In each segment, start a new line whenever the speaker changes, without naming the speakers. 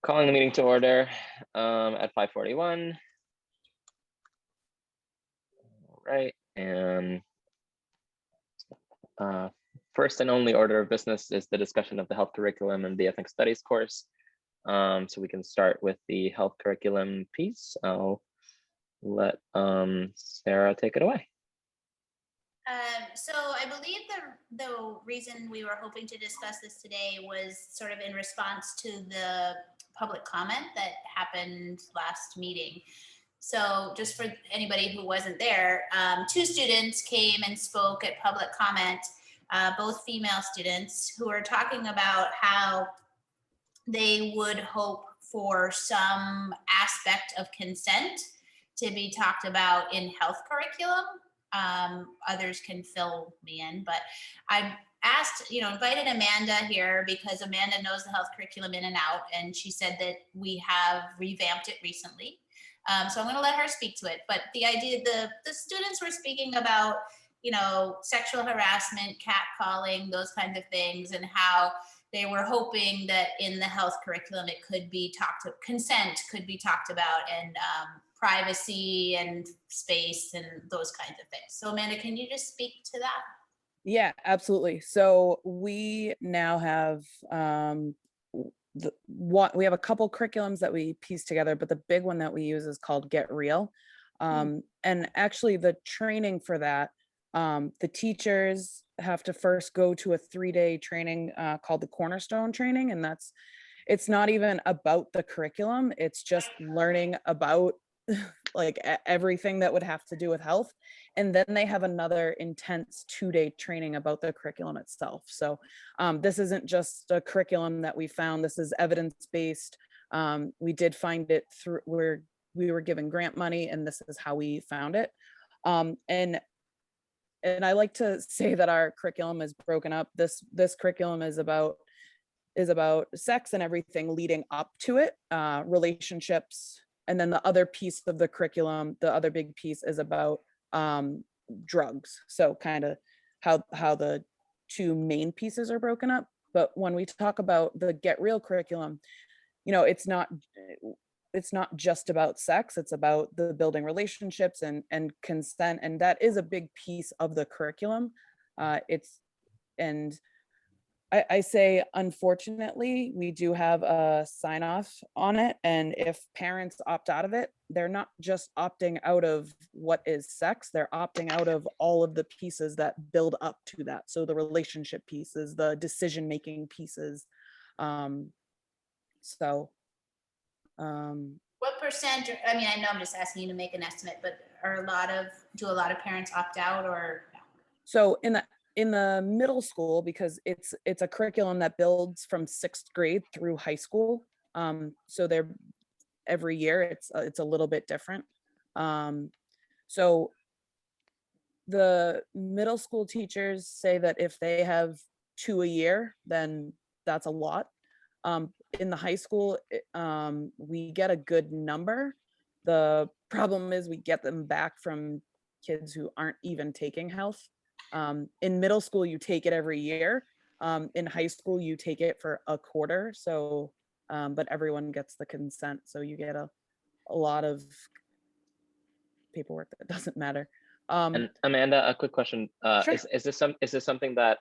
Calling the meeting to order at 5:41. All right, and first and only order of business is the discussion of the health curriculum and the ethnic studies course. So we can start with the health curriculum piece. I'll let Sarah take it away.
So I believe the reason we were hoping to discuss this today was sort of in response to the public comment that happened last meeting. So just for anybody who wasn't there, 2 students came and spoke at public comment, both female students, who are talking about how they would hope for some aspect of consent to be talked about in health curriculum. Others can fill me in, but I asked, invited Amanda here because Amanda knows the health curriculum in and out, and she said that we have revamped it recently. So I'm going to let her speak to it. But the idea, the students were speaking about, sexual harassment, catcalling, those kinds of things, and how they were hoping that in the health curriculum it could be consent could be talked about, and privacy and space and those kinds of things. So Amanda, can you just speak to that?
Yeah, absolutely. So we now have we have a couple curriculums that we piece together, but the big one that we use is called Get Real. And actually the training for that, the teachers have to first go to a 3-day training called the Cornerstone training. And it's not even about the curriculum. It's just learning about like everything that would have to do with health. And then they have another intense 2-day training about the curriculum itself. So this isn't just a curriculum that we found. This is evidence-based. We did find it through where we were given grant money, and this is how we found it. And I like to say that our curriculum is broken up. This curriculum is about sex and everything leading up to it, relationships. And then the other piece of the curriculum, the other big piece is about drugs. So kind of how the 2 main pieces are broken up. But when we talk about the Get Real curriculum, it's not just about sex. It's about the building relationships and consent. And that is a big piece of the curriculum. I say, unfortunately, we do have a sign off on it. And if parents opt out of it, they're not just opting out of what is sex, they're opting out of all of the pieces that build up to that. So the relationship pieces, the decision-making pieces.
What percent, I know I'm just asking you to make an estimate, but do a lot of parents opt out or no?
So in the middle school, because it's a curriculum that builds from 6th grade through high school. So they're every year it's a little bit different. So the middle school teachers say that if they have 2 a year, then that's a lot. In the high school, we get a good number. The problem is we get them back from kids who aren't even taking health. In middle school, you take it every year. In high school, you take it for a quarter. So, but everyone gets the consent. So you get a lot of paperwork that doesn't matter.
And Amanda, a quick question.
Sure.
Is this something that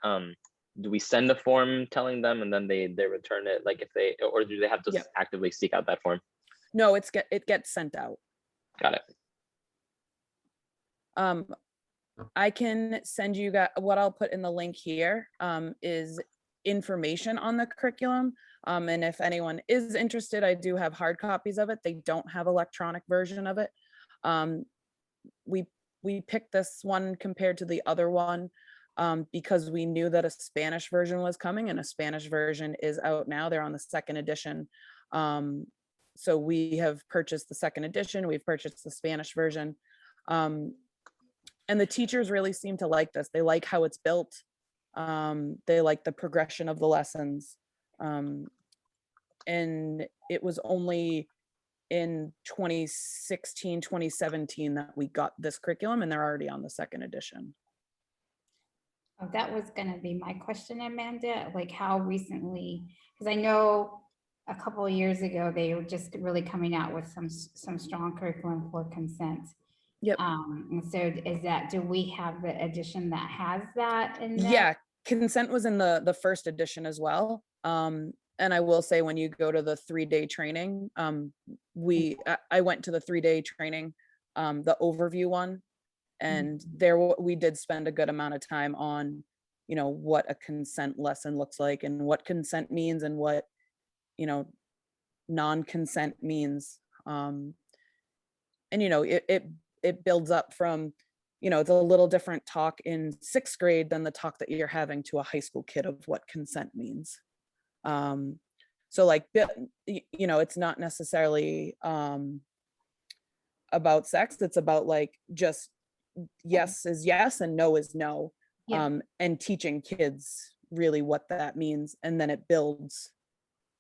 do we send a form telling them and then they return it, like if they, or do they have to actively seek out that form?
No, it gets sent out.
Got it.
I can send you guys, what I'll put in the link here is information on the curriculum. And if anyone is interested, I do have hard copies of it. They don't have electronic version of it. We picked this one compared to the other one because we knew that a Spanish version was coming, and a Spanish version is out now. They're on the 2nd edition. So we have purchased the 2nd edition. We've purchased the Spanish version. And the teachers really seem to like this. They like how it's built. They like the progression of the lessons. And it was only in 2016, 2017 that we got this curriculum, and they're already on the 2nd edition.
Oh, that was going to be my question, Amanda, like how recently, because I know a couple of years ago, they were just really coming out with some strong curriculum for consent.
Yep.
And so is that, do we have the edition that has that in there?
Yeah, consent was in the first edition as well. And I will say, when you go to the 3-day training, I went to the 3-day training, the overview one, and there we did spend a good amount of time on, what a consent lesson looks like and what consent means and what, non-consent means. And it builds up from, it's a little different talk in 6th grade than the talk that you're having to a high school kid of what consent means. So like, it's not necessarily about sex. It's about like just yes is yes and no is no.
Yeah.
And teaching kids really what that means. And then it builds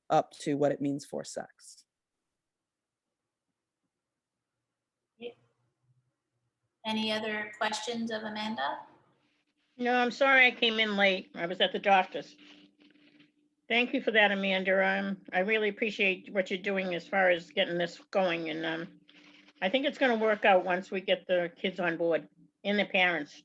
up to what it means for sex.
Any other questions of Amanda?
No, I'm sorry I came in late. I was at the doctor's. Thank you for that, Amanda. I really appreciate what you're doing as far as getting this going. And I think it's going to work out once we get the kids on board and the parents.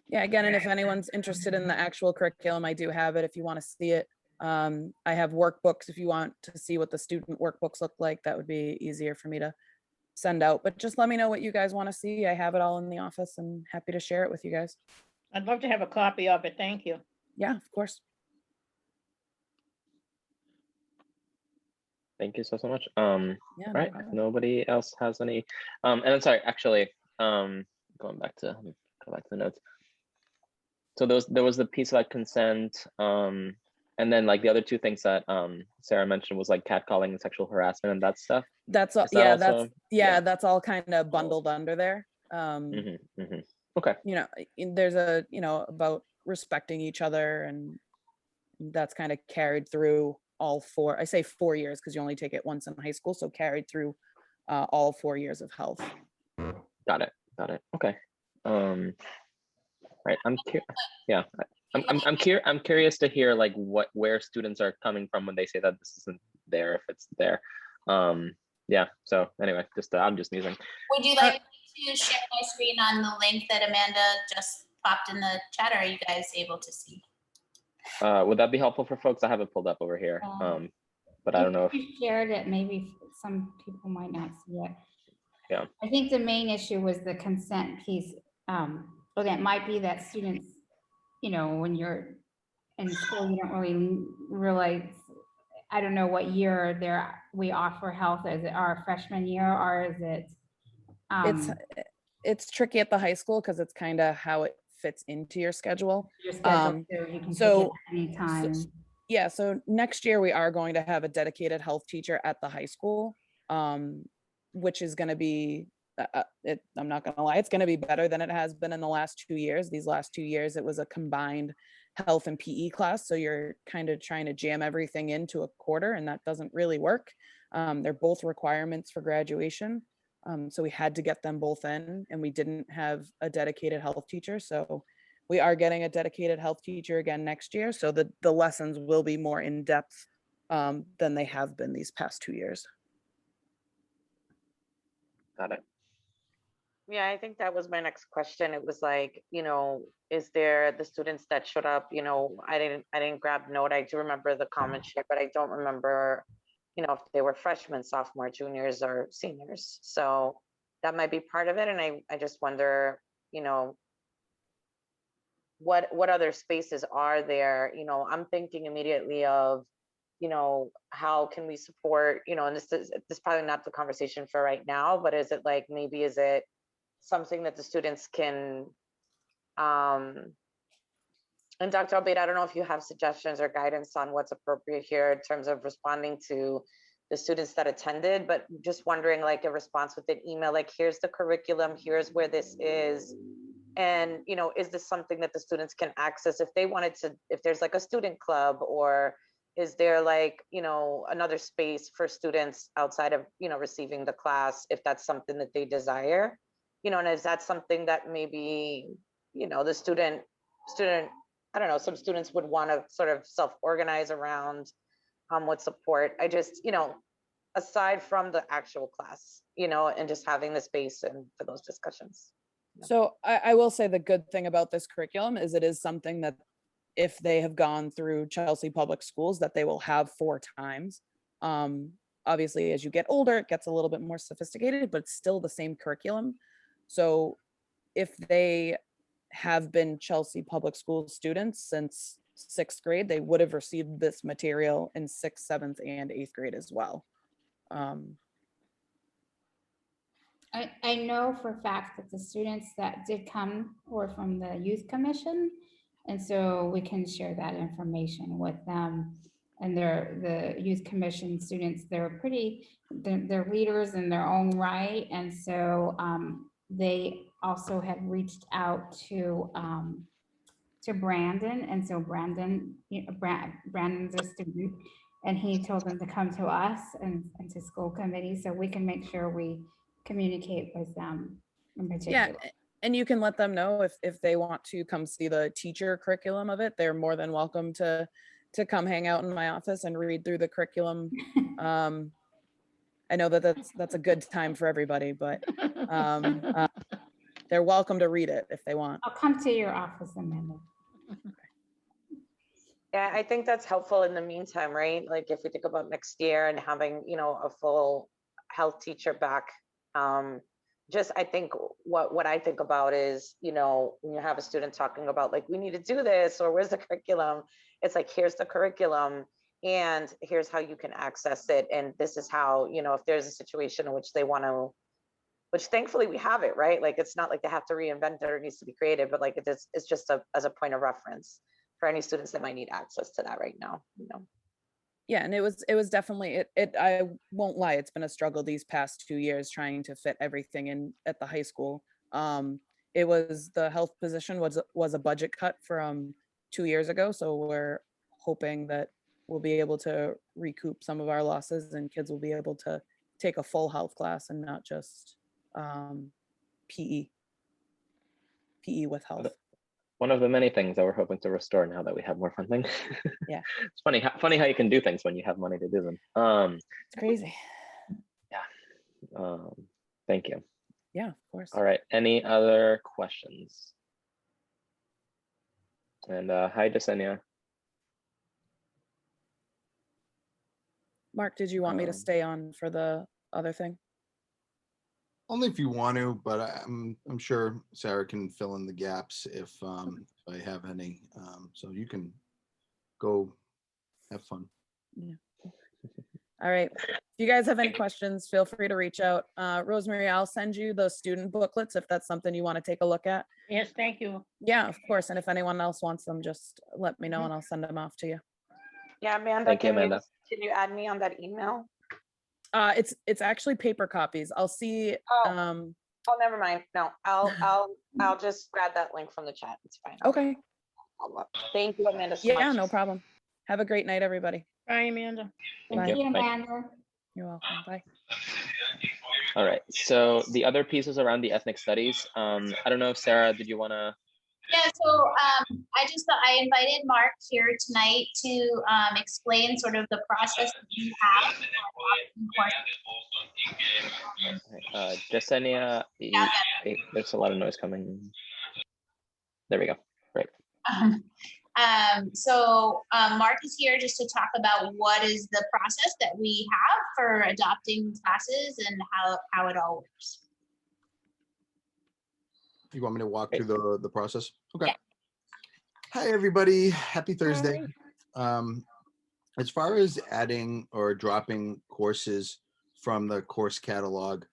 Yeah, again, and if anyone's interested in the actual curriculum, I do have it if you want to see it. I have workbooks if you want to see what the student workbooks look like. That would be easier for me to send out, but just let me know what you guys want to see. I have it all in the office and happy to share it with you guys.
I'd love to have a copy of it. Thank you.
Yeah, of course.
Thank you so much.
Yeah,
all right, if nobody else has any, and I'm sorry, actually, going back to, let me go back to the notes. So there was the piece about consent, and then like the other two things that Sarah mentioned was like catcalling and sexual harassment and that stuff.
That's all.
That
Yeah,
also,
that's all kind of bundled under there.
Okay.
There's a about respecting each other, and that's kind of carried through all 4. I say 4 years because you only take it once in high school, so carried through all 4 years of health.
Got it. Okay. Right. I'm curious to hear like where students are coming from when they say that this isn't there, if it's there. Yeah. So anyway, I'm just musing.
Would you like me to share my screen on the link that Amanda just popped in the chat? Or are you guys able to see?
Would that be helpful for folks? I have it pulled up over here, but I don't know if
you shared it. Maybe some people might not see it.
Yeah.
I think the main issue was the consent piece. Or that might be that students, when you're in school, you don't really realize, I don't know what year we offer health. Is it our freshman year or is it?
It's tricky at the high school because it's kind of how it fits into your schedule.
Your schedule, so you can take it anytime.
So next year we are going to have a dedicated health teacher at the high school, which is going to be, I'm not going to lie, it's going to be better than it has been in the last 2 years. These last 2 years, it was a combined health and PE class. So you're kind of trying to jam everything into a quarter, and that doesn't really work. They're both requirements for graduation. So we had to get them both in, and we didn't have a dedicated health teacher. So we are getting a dedicated health teacher again next year. So the lessons will be more in depth than they have been these past 2 years.
Got it.
Yeah, I think that was my next question. It was like, is there the students that showed up, I didn't grab note. I do remember the comment share, but I don't remember, if they were freshmen, sophomore, juniors, or seniors. So that might be part of it. And I just wonder, what other spaces are there? I'm thinking immediately of, how can we support, and this is probably not the conversation for right now, but is it like, maybe is it something that the students can, and Dr. Albaid, I don't know if you have suggestions or guidance on what's appropriate here in terms of responding to the students that attended, but just wondering, like a response with an email, like, here's the curriculum, here's where this is. And, is this something that the students can access if they wanted to, if there's like a student club, or is there like, another space for students outside of, receiving the class, if that's something that they desire, and is that something that maybe, the student I don't know, some students would want to sort of self-organize around with support. I just, aside from the actual class, and just having the space and for those discussions.
So I will say the good thing about this curriculum is it is something that if they have gone through Chelsea Public Schools, that they will have 4 times. Obviously, as you get older, it gets a little bit more sophisticated, but it's still the same curriculum. So if they have been Chelsea Public School students since 6th grade, they would have received this material in 6th, 7th, and 8th grade as well.
I know for a fact that the students that did come were from the youth commission. And so we can share that information with them. And the youth commission students, they're leaders in their own right. And so they also have reached out to Brandon. And so Brandon's a student, and he told them to come to us and to school committee, so we can make sure we communicate with them in particular.
Yeah, and you can let them know if they want to come see the teacher curriculum of it. They're more than welcome to come hang out in my office and read through the curriculum. I know that's a good time for everybody, but they're welcome to read it if they want.
I'll come to your office, Amanda.
Yeah, I think that's helpful in the meantime, right? Like if we think about next year and having, a full health teacher back, just I think what I think about is, when you have a student talking about like, we need to do this, or where's the curriculum? It's like, here's the curriculum and here's how you can access it. And this is how, if there's a situation in which they want to, which thankfully we have it, right? Like, it's not like they have to reinvent it or it needs to be created, but like it's just as a point of reference for any students that might need access to that right now,
Yeah, and it was definitely I won't lie, it's been a struggle these past 2 years trying to fit everything in at the high school. It was the health position was a budget cut from 2 years ago, so we're hoping that we'll be able to recoup some of our losses and kids will be able to take a full health class and not just PE with health.
One of the many things that we're hoping to restore now that we have more funding.
Yeah.
It's funny how you can do things when you have money to do them.
It's crazy.
Yeah. Thank you.
Yeah, of course.
All right. Any other questions? And hi, Jasenia.
Mark, did you want me to stay on for the other thing?
Only if you want to, but I'm sure Sarah can fill in the gaps if I have any. So you can go have fun.
Yeah. All right. If you guys have any questions, feel free to reach out. Rosemary, I'll send you those student booklets if that's something you want to take a look at.
Yes, thank you.
Yeah, of course. And if anyone else wants them, just let me know and I'll send them off to you.
Yeah, Amanda,
Thank you, Amanda.
Can you add me on that email?
It's actually paper copies. I'll see.
Oh, never mind. No, I'll just grab that link from the chat. It's fine.
Okay.
Thank you, Amanda. So
Yeah,
much.
no problem. Have a great night, everybody.
Bye, Amanda.
Bye.
Thank you,
Bye.
Amanda.
You're welcome. Bye.
All right. So the other pieces around the ethnic studies. I don't know if Sarah, did you want to?
Yeah, so I invited Mark here tonight to explain sort of the process that you have.
Jasenia, there's a lot of noise coming. There we go. Great.
So Mark is here just to talk about what is the process that we have for adopting classes and how it all works.
You want me to walk through the process? Okay.
Yeah.
Hi, everybody. Happy Thursday. As far as adding or dropping courses from the course catalog,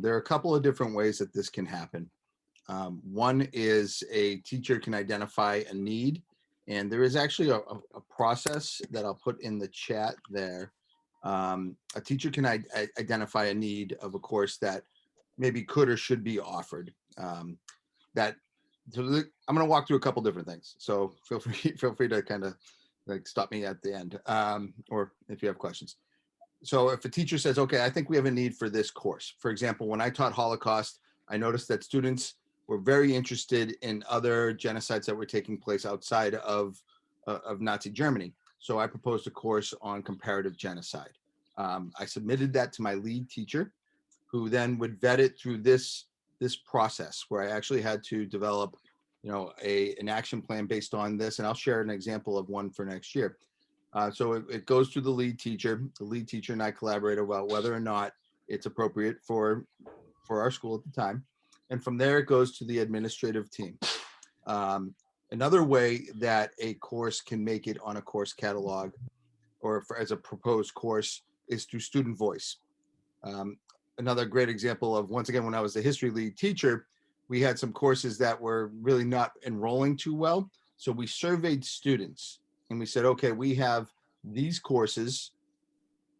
there are a couple of different ways that this can happen. One is a teacher can identify a need, and there is actually a process that I'll put in the chat there. A teacher can identify a need of a course that maybe could or should be offered. So I'm going to walk through a couple different things. So feel free to kind of like stop me at the end, or if you have questions. So if a teacher says, okay, I think we have a need for this course. For example, when I taught Holocaust, I noticed that students were very interested in other genocides that were taking place outside of Nazi Germany. So I proposed a course on comparative genocide. I submitted that to my lead teacher, who then would vet it through this process where I actually had to develop, an action plan based on this. And I'll share an example of one for next year. So it goes to the lead teacher. The lead teacher and I collaborate about whether or not it's appropriate for our school at the time. And from there, it goes to the administrative team. Another way that a course can make it on a course catalog or as a proposed course is through student voice. Another great example of, once again, when I was the history lead teacher, we had some courses that were really not enrolling too well. So we surveyed students and we said, okay, we have these courses.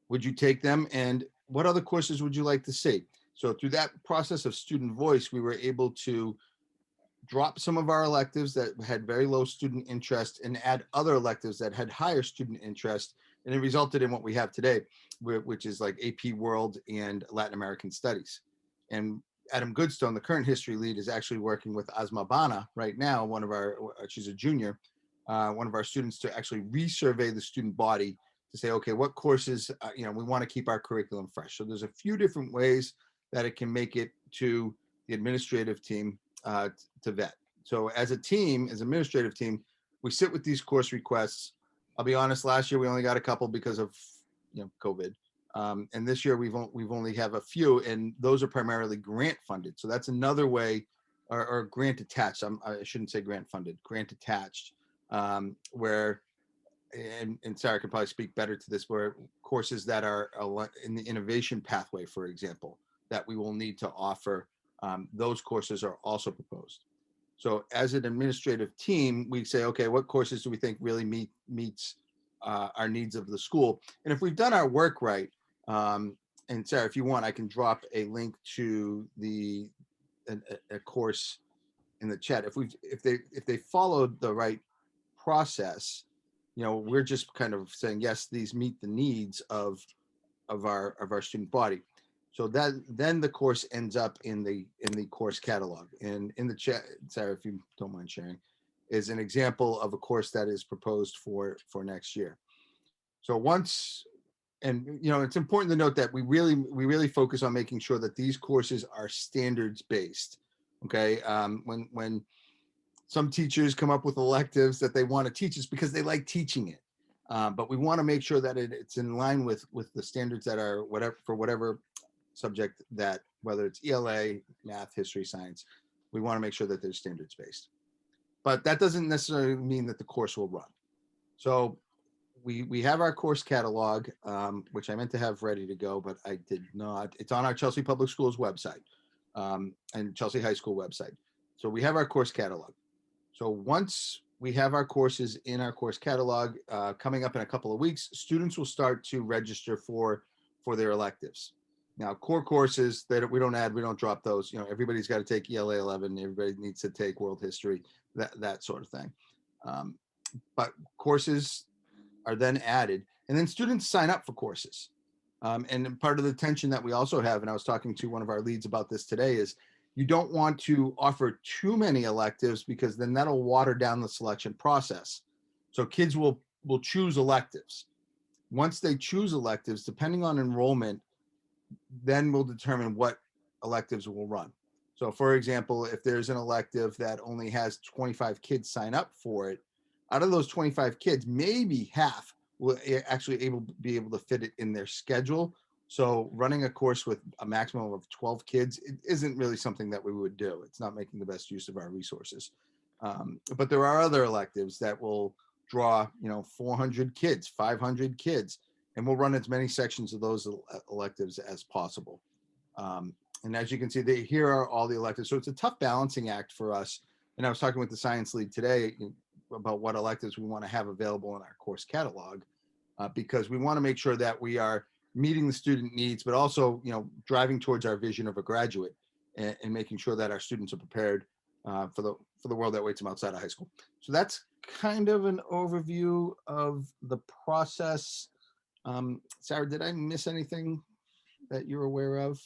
Would you take them? And what other courses would you like to see? So through that process of student voice, we were able to drop some of our electives that had very low student interest and add other electives that had higher student interest. And it resulted in what we have today, which is like AP World and Latin American Studies. And Adam Goodstone, the current history lead, is actually working with Asma Bana right now, she's a junior, one of our students, to actually resurvey the student body to say, okay, what courses, we want to keep our curriculum fresh. So there's a few different ways that it can make it to the administrative team to vet. So as a team, as administrative team, we sit with these course requests. I'll be honest, last year we only got a couple because of COVID. And this year we've only have a few, and those are primarily grant funded. So that's another way, or grant attached. I shouldn't say grant funded, grant attached, where, and Sarah could probably speak better to this, where courses that are in the innovation pathway, for example, that we will need to offer, those courses are also proposed. So as an administrative team, we say, okay, what courses do we think really meets our needs of the school? And if we've done our work right, and Sarah, if you want, I can drop a link to a course in the chat. If they followed the right process, we're just kind of saying, yes, these meet the needs of our student body. So that then the course ends up in the course catalog. And in the chat, Sarah, if you don't mind sharing, is an example of a course that is proposed for next year. So once, and it's important to note that we really focus on making sure that these courses are standards based. Okay, when some teachers come up with electives that they want to teach us because they like teaching it, but we want to make sure that it's in line with the standards that are whatever subject, that whether it's ELA, math, history, science, we want to make sure that they're standards based. But that doesn't necessarily mean that the course will run. So we have our course catalog, which I meant to have ready to go, but I did not. It's on our Chelsea Public Schools website, and Chelsea High School website. So we have our course catalog. So once we have our courses in our course catalog, coming up in a couple of weeks, students will start to register for their electives. Now, core courses that we don't drop those. Everybody's got to take ELA 11. Everybody needs to take world history, that sort of thing. But courses are then added, and then students sign up for courses. And part of the tension that we also have, and I was talking to one of our leads about this today, is you don't want to offer too many electives because then that'll water down the selection process. So kids will choose electives. Once they choose electives, depending on enrollment, then we'll determine what electives will run. So for example, if there's an elective that only has 25 kids sign up for it, out of those 25 kids, maybe half will actually be able to fit it in their schedule. So running a course with a maximum of 12 kids, it isn't really something that we would do. It's not making the best use of our resources. But there are other electives that will draw, 400 kids, 500 kids, and we'll run as many sections of those electives as possible. And as you can see, here are all the electives. So it's a tough balancing act for us. And I was talking with the science lead today about what electives we want to have available in our course catalog, because we want to make sure that we are meeting the student needs, but also, driving towards our vision of a graduate and making sure that our students are prepared for the world that waits them outside of high school. So that's kind of an overview of the process. Sarah, did I miss anything that you're aware of?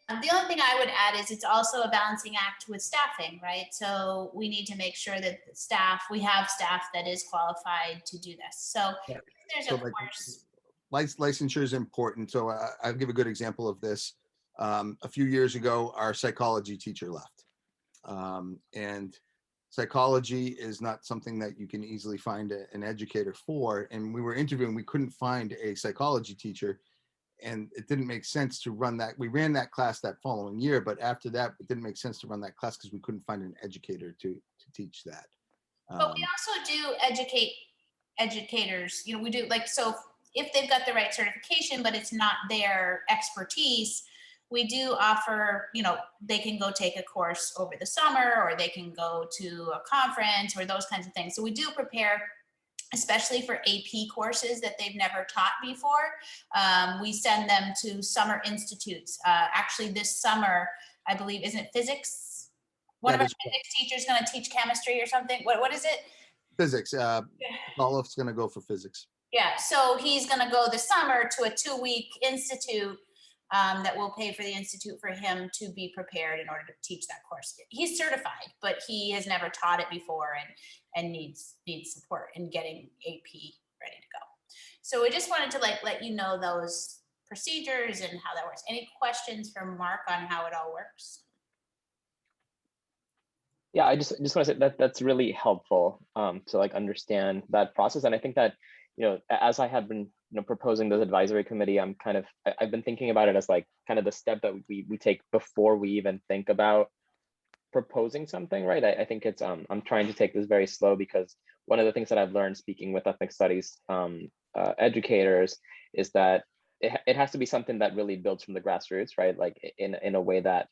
The only thing I would add is it's also a balancing act with staffing, right? So we need to make sure that the staff, we have staff that is qualified to do this. So
Yeah.
if there's
So
a
like
course.
licensure is important. So I'll give a good example of this. A few years ago, our psychology teacher left. And psychology is not something that you can easily find an educator for. And we were interviewing, we couldn't find a psychology teacher, and it didn't make sense to run that. We ran that class that following year, but after that, it didn't make sense to run that class because we couldn't find an educator to teach that.
But we also do educate educators, you know, we do like, so if they've got the right certification, but it's not their expertise, we do offer, you know, they can go take a course over the summer, or they can go to a conference, or those kinds of things. So we do prepare, especially for AP courses that they've never taught before. We send them to summer institutes. Actually, this summer, I believe, isn't it physics? One of our physics teachers going to teach chemistry or something. What is it?
Physics. Olaf's going to go for physics.
Yeah, so he's going to go this summer to a 2-week institute that will pay for the institute for him to be prepared in order to teach that course. He's certified, but he has never taught it before and needs support in getting AP ready to go. So we just wanted to let you know those procedures and how that works. Any questions from Mark on how it all works?
Yeah, I just want to say that that's really helpful to like understand that process. And I think that, you know, as I have been, you know, proposing this advisory committee, I've been thinking about it as like kind of the step that we take before we even think about proposing something, right? I think it's I'm trying to take this very slow, because one of the things that I've learned speaking with ethnic studies educators is that it has to be something that really builds from the grassroots, right? Like in a way that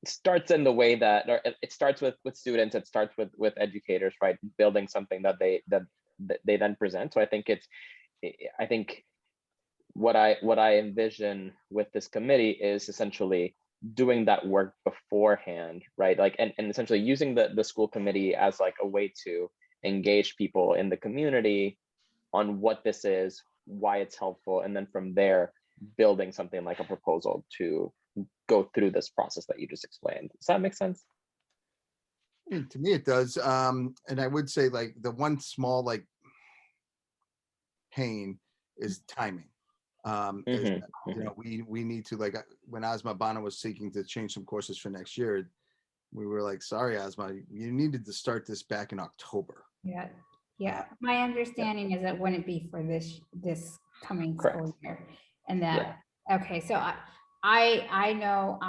starts in the way that, or it starts with students, it starts with educators, right? Building something that they then present. So I think what I envision with this committee is essentially doing that work beforehand, right? Like and essentially using the school committee as like a way to engage people in the community on what this is, why it's helpful, and then from there building something like a proposal to go through this process that you just explained. Does that make sense?
To me, it does. And I would say like the one small like pain is timing. Is that, you know, we need to, like when Asma Bana was seeking to change some courses for next year, we were like, sorry, Asma, you needed to start this back in October.
Yeah. My understanding is that wouldn't be for this coming school year, and that okay. So I know,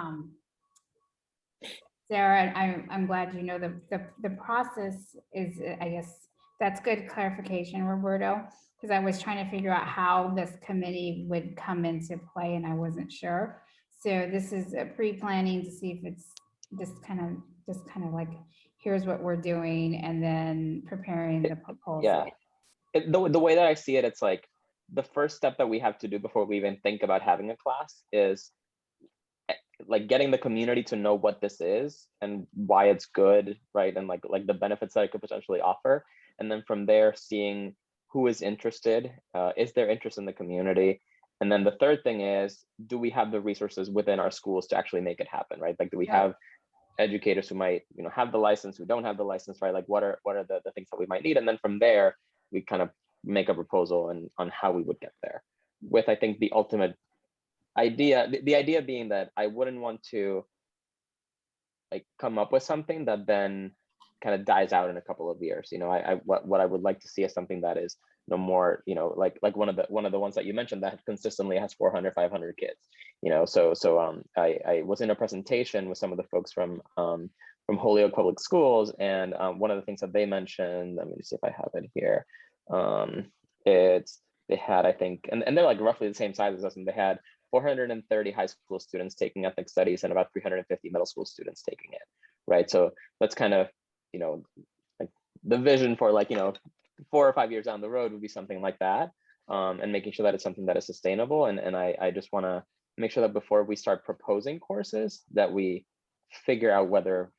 Sarah, I'm glad you know the process is, I guess that's good clarification, Roberto, because I was trying to figure out how this committee would come into play and I wasn't sure. So this is a pre-planning to see if it's just kind of like, here's what we're doing, and then preparing the proposal.
Yeah, the way that I see it, it's like the first step that we have to do before we even think about having a class is like getting the community to know what this is and why it's good, right? And like the benefits that it could potentially offer. And then from there, seeing who is interested, is there interest in the community? And then the third thing is, do we have the resources within our schools to actually make it happen, right? Like, do we have educators who might, you know, have the license, who don't have the license, right? Like, what are the things that we might need? And then from there, we kind of make a proposal on how we would get there. With, I think, the ultimate idea, the idea being that I wouldn't want to like come up with something that then kind of dies out in a couple of years. You know, what I would like to see is something that is no more, you know, like one of the ones that you mentioned that consistently has 400, 500 kids. You know, so I was in a presentation with some of the folks from Holyoke Public Schools, and one of the things that they mentioned, let me see if I have it here. They had, I think, and they're like roughly the same size as us, and they had 430 high school students taking ethnic studies and about 350 middle school students taking it, right? So that's kind of, you know, like the vision for, like, you know, 4 or 5 years down the road would be something like that, and making sure that it's something that is sustainable. And I just want to make sure that before we start proposing courses, that we figure out whether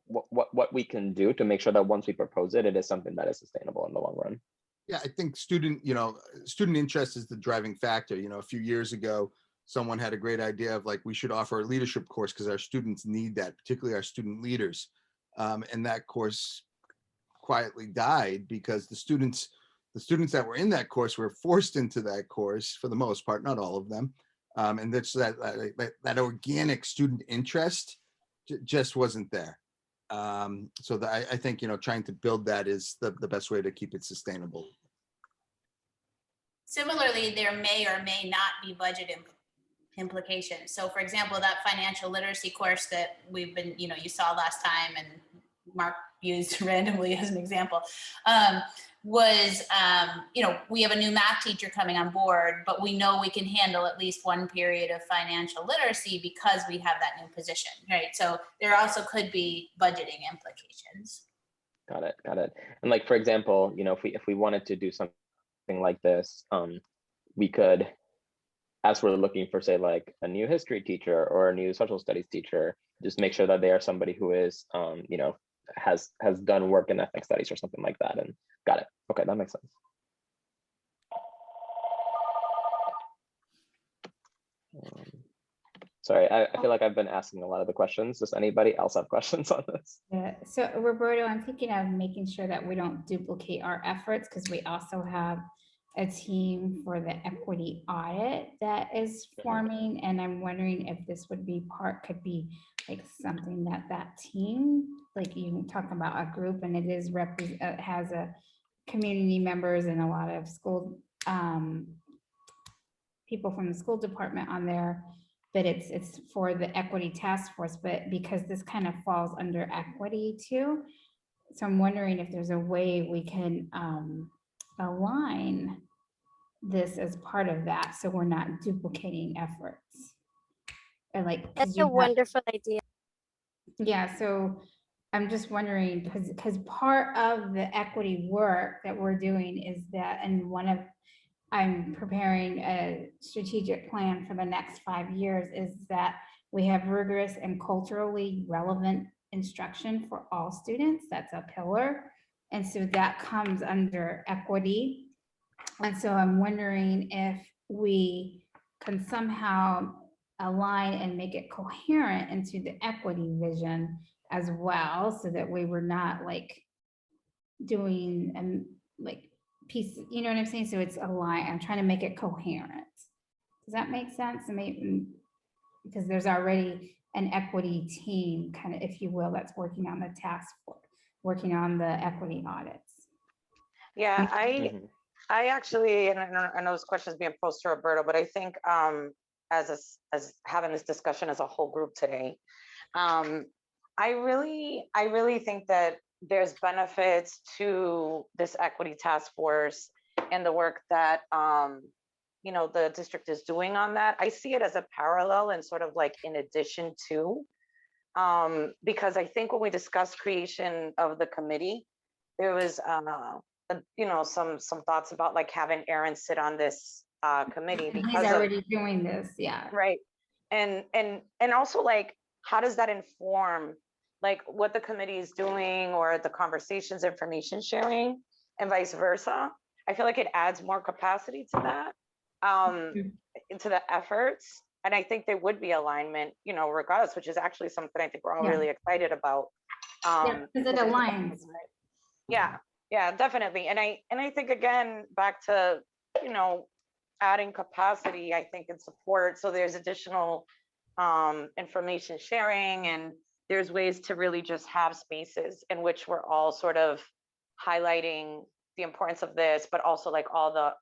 what we can do to make sure that once we propose it, it is something that is sustainable in the long run.
Yeah, I think student interest is the driving factor. You know, a few years ago, someone had a great idea of like, we should offer a leadership course because our students need that, particularly our student leaders. And that course quietly died because the students that were in that course were forced into that course for the most part, not all of them. And that's that organic student interest just wasn't there. So I think, trying to build that is the best way to keep it sustainable.
Similarly, there may or may not be budget implications. So for example, that financial literacy course that we've been, you saw last time and Mark used randomly as an example, was, we have a new math teacher coming on board, but we know we can handle at least one period of financial literacy because we have that new position, right? So there also could be budgeting implications.
Got it. And like, for example, if we wanted to do something like this, we could, as we're looking for, say, like a new history teacher or a new social studies teacher, just make sure that they are somebody who is, has done work in ethnic studies or something like that. And got it. Okay, that makes sense. Sorry, I feel like I've been asking a lot of the questions. Does anybody else have questions on this?
Yeah, so Roberto, I'm thinking of making sure that we don't duplicate our efforts because we also have a team for the equity audit that is forming. And I'm wondering if this could be like something that team, like you talk about a group and it is has a community members and a lot of school people from the school department on there, but it's for the equity task force, but because this kind of falls under equity too. So I'm wondering if there's a way we can align this as part of that, so we're not duplicating efforts. And like,
That's a wonderful idea.
Yeah, so I'm just wondering, because part of the equity work that we're doing is that, and I'm preparing a strategic plan for the next 5 years, is that we have rigorous and culturally relevant instruction for all students. That's a pillar. And so that comes under equity. And so I'm wondering if we can somehow align and make it coherent into the equity vision as well, so that we were not like doing like piece, you know what I'm saying? So it's aligned. I'm trying to make it coherent. Does that make sense? I mean, because there's already an equity team, kind of, if you will, that's working on the task force, working on the equity audits.
Yeah, I actually, and I know this question is being posed to Roberto, but I think as having this discussion as a whole group today, I really think that there's benefits to this equity task force and the work that the district is doing on that. I see it as a parallel and sort of like in addition to, because I think when we discussed creation of the committee, there was some thoughts about like having Aaron sit on this committee because
he's already doing this, yeah.
Right, and also like, how does that inform like what the committee is doing or the conversations, information sharing, and vice versa? I feel like it adds more capacity to that, into the efforts. And I think there would be alignment, regardless, which is actually something I think we're all really excited about.
Because it aligns.
Yeah, definitely. And I think, again, back to, adding capacity, I think, and support. So there's additional information sharing, and there's ways to really just have spaces in which we're all sort of highlighting the importance of this, but also like all the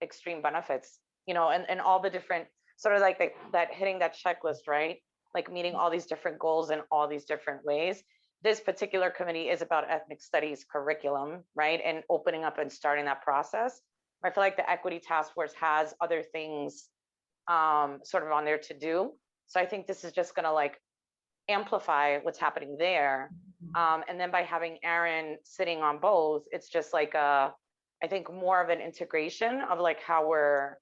extreme benefits, and all the different sort of like that hitting that checklist, right? Like meeting all these different goals in all these different ways. This particular committee is about ethnic studies curriculum, right? And opening up and starting that process. I feel like the equity task force has other things sort of on there to do. So I think this is just gonna like amplify what's happening there. And then by having Aaron sitting on both, it's just like I think more of an integration of like how we're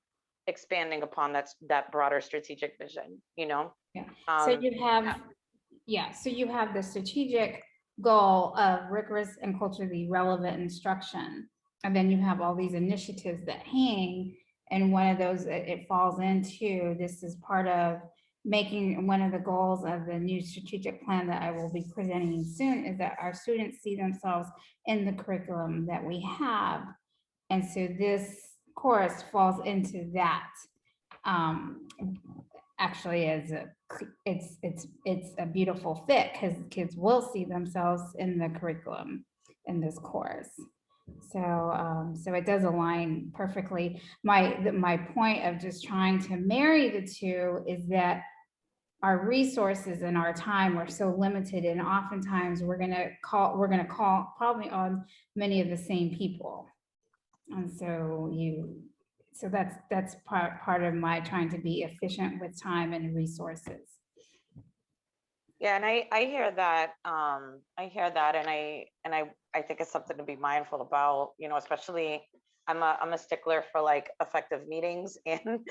expanding upon that broader strategic vision,
Yeah. So you have, so you have the strategic goal of rigorous and culturally relevant instruction. And then you have all these initiatives that hang And one of those, it falls into, this is part of making, one of the goals of the new strategic plan that I will be presenting soon, is that our students see themselves in the curriculum that we have. And so this course falls into that. Actually, it's a beautiful fit, because kids will see themselves in the curriculum in this course. So so it does align perfectly. My point of just trying to marry the two is that our resources and our time are so limited, and oftentimes we're gonna call probably on many of the same people. And so that's part of my trying to be efficient with time and resources.
Yeah, and I hear that. I hear that, and I think it's something to be mindful about. You know, especially I'm a stickler for like effective meetings and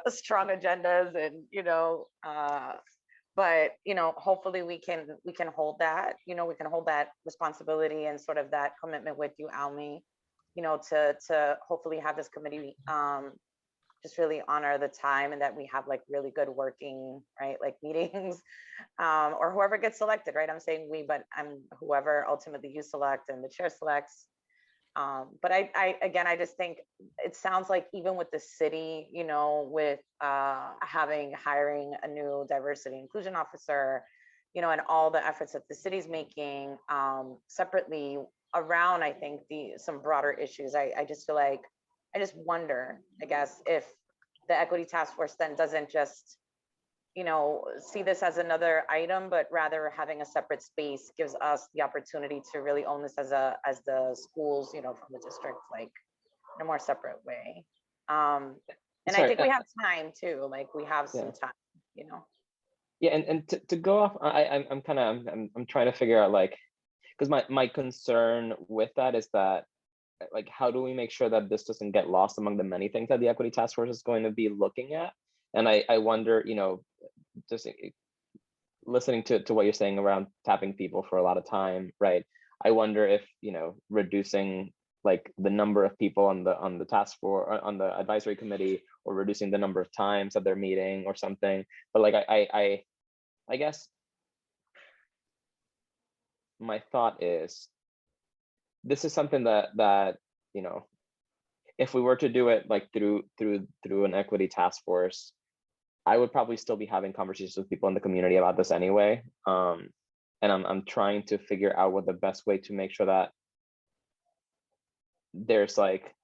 strong agendas, and but hopefully we can hold that. We can hold that responsibility and sort of that commitment with you, Almi. To hopefully have this committee just really honor the time, and that we have like really good working, right, like meetings, or whoever gets selected, right? I'm saying we, but I'm whoever ultimately you select and the chair selects. But I just think it sounds like even with the city, with hiring a new diversity inclusion officer, and all the efforts that the city's making separately around, I think some broader issues. I just feel like, I just wonder, I guess, if the equity task force then doesn't just, see this as another item, but rather having a separate space gives us the opportunity to really own this as the schools, from the district, like in a more separate way. And
Sorry,
I think we have time too, like we have some time,
Yeah, and to go off, I'm trying to figure out, like, because my concern with that is that, like, how do we make sure that this doesn't get lost among the many things that the equity task force is going to be looking at? And I wonder, just listening to what you're saying around tapping people for a lot of time, right? I wonder if, reducing like the number of people on the task force, or on the advisory committee, or reducing the number of times that they're meeting or something. But like, I guess my thought is, this is something that if we were to do it like through an equity task force, I would probably still be having conversations with people in the community about this anyway. And I'm trying to figure out what the best way to make sure that there's like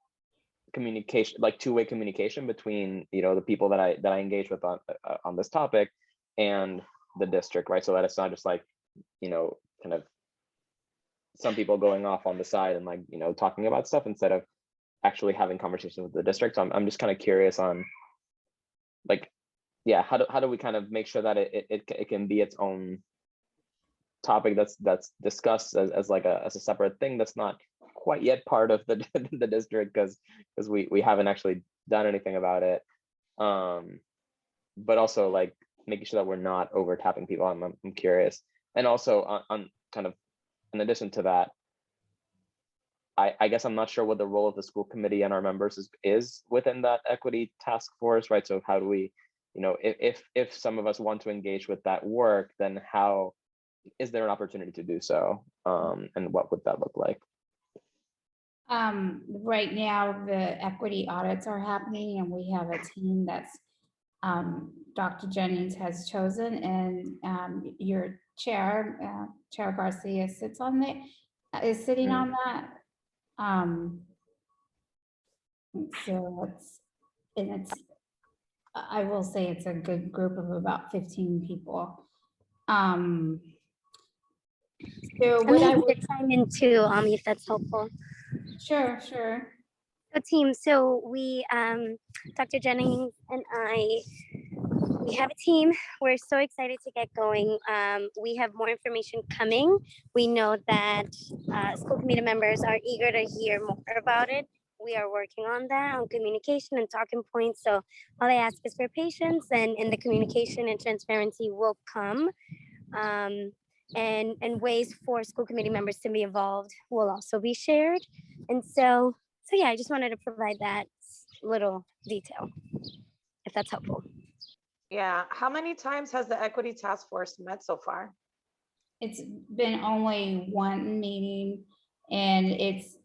communication, like two-way communication between the people that I engage with on this topic and the district, right? So that it's not just like kind of some people going off on the side and like talking about stuff instead of actually having conversations with the district. So I'm just kind of curious on, like, yeah, how do we kind of make sure that it can be its own topic that's discussed as a separate thing that's not quite yet part of the the district, because we haven't actually done anything about it, but also like making sure that we're not over tapping people. I'm curious. And also on kind of in addition to that, I guess I'm not sure what the role of the school committee and our members is within that equity task force, right? So how do we, if some of us want to engage with that work, then how is there an opportunity to do so? And what would that look like?
Right now, the equity audits are happening, and we have a team that's Dr. Jennings has chosen, and your chair, Chair Garcia, sits sitting on that. So it's I will say it's a good group of about 15 people. So what I would
chime in too, if that's helpful.
Sure.
So team, so we, Dr. Jennings and we have a team. We're so excited to get going. We have more information coming. We know that school committee members are eager to hear more about it. We are working on that, on communication and talking points. So all I ask is for patience, and the communication and transparency will come. And ways for school committee members to be involved will also be shared. And so yeah, I just wanted to provide that little detail, if that's helpful.
Yeah, how many times has the equity task force met so far?
It's been only one meeting, and it's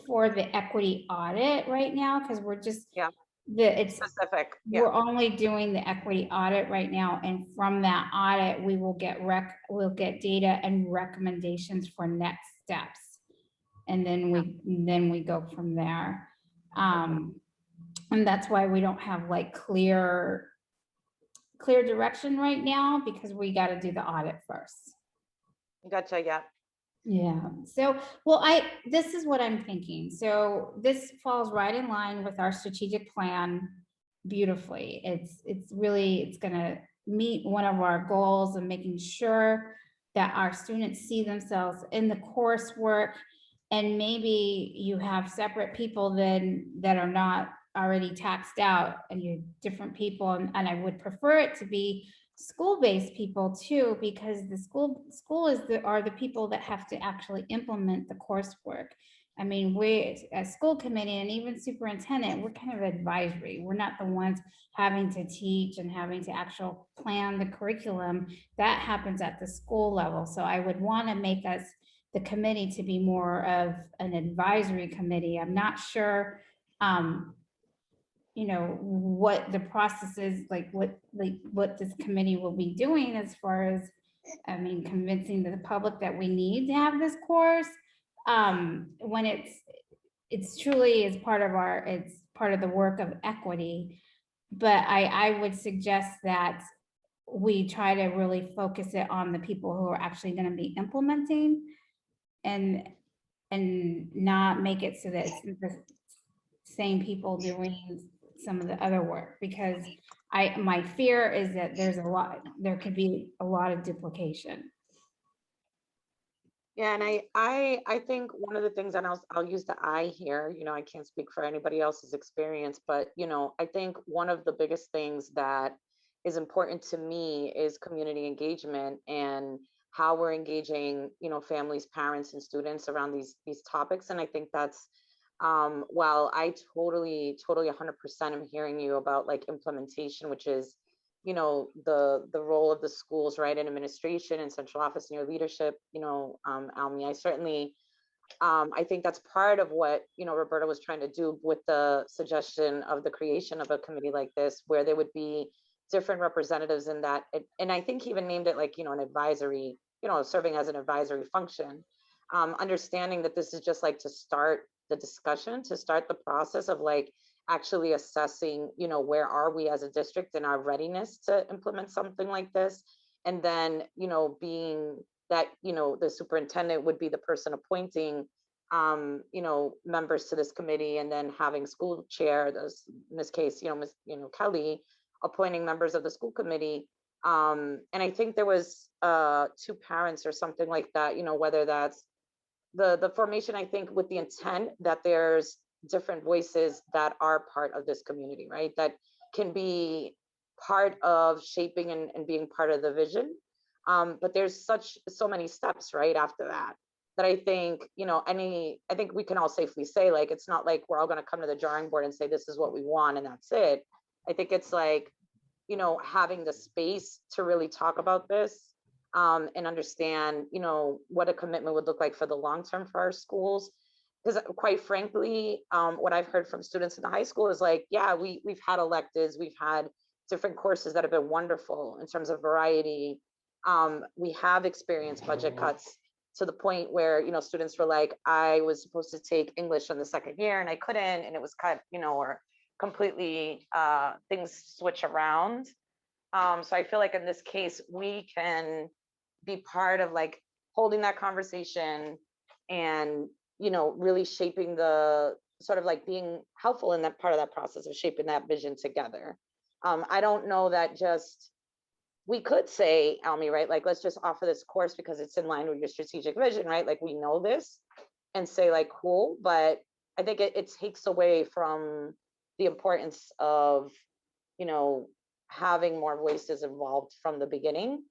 for the equity audit right now, because we're just,
Yeah.
it's,
Specific,
we're
yeah,
only doing the equity audit right now, and from that audit, we will we'll get data and recommendations for next steps. And then we go from there. And that's why we don't have like clear direction right now, because we got to do the audit first.
gotcha, yeah.
Yeah, so, well, this is what I'm thinking. So this falls right in line with our strategic plan beautifully. It's gonna meet one of our goals of making sure that our students see themselves in the coursework. And maybe you have separate people then that are not already taxed out, and you're different people, and I would prefer it to be school-based people too, because the school are the people that have to actually implement the coursework. I mean, we as school committee and even superintendent, we're kind of advisory. We're not the ones having to teach and having to actually plan the curriculum. That happens at the school level. So I would want to make us, the committee, to be more of an advisory committee. I'm not sure, you know, what the process is, like what this committee will be doing as far as, I mean, convincing the public that we need to have this course, when it's truly is part of it's part of the work of equity. But I would suggest that we try to really focus it on the people who are actually going to be implementing, and not make it so that it's the same people doing some of the other work, because my fear is that there could be a lot of duplication.
Yeah, and I think one of the things, and I'll use the I here, you know, I can't speak for anybody else's experience, but you know, I think one of the biggest things that is important to me is community engagement, and how we're engaging, you know, families, parents, and students around these topics. And I think that's while I totally 100% am hearing you about like implementation, which is, you know, the role of the schools, right, in administration and central office and your leadership, you know, Almi, I certainly I think that's part of what, you know, Roberta was trying to do with the suggestion of the creation of a committee like this, where there would be different representatives in that. And I think he even named it like, you know, an advisory, you know, serving as an advisory function, understanding that this is just like to start the discussion, to start the process of like actually assessing, you know, where are we as a district in our readiness to implement something like this. And then, you know, being that, you know, the superintendent would be the person appointing, you know, members to this committee, and then having school chair, in this case, you know, Ms. you know, Kelly, appointing members of the school committee. And I think there was 2 parents or something like that, you know, whether that's the formation, I think, with the intent that there's different voices that are part of this community, right? That can be part of shaping and being part of the vision. But there's so many steps right after that, that I think, you know, I think we can all safely say, like, it's not like we're all going to come to the drawing board and say, this is what we want, and that's it. I think it's like, you know, having the space to really talk about this, and understand, you know, what a commitment would look like for the long term for our schools. Because quite frankly, what I've heard from students in the high school is like, yeah, we've had electives, we've had different courses that have been wonderful in terms of variety. We have experienced budget cuts to the point where, you know, students were like, I was supposed to take English in the second year and I couldn't, and it was cut, you know, or completely things switch around. So I feel like in this case, we can be part of like holding that conversation, and, you know, really shaping the sort of like being helpful in that part of that process of shaping that vision together. I don't know that just, we could say, Almi, right, like, let's just offer this course because it's in line with your strategic vision, right? Like, we know this, and say like, cool, but I think it takes away from the importance of, you know, having more voices involved from the beginning,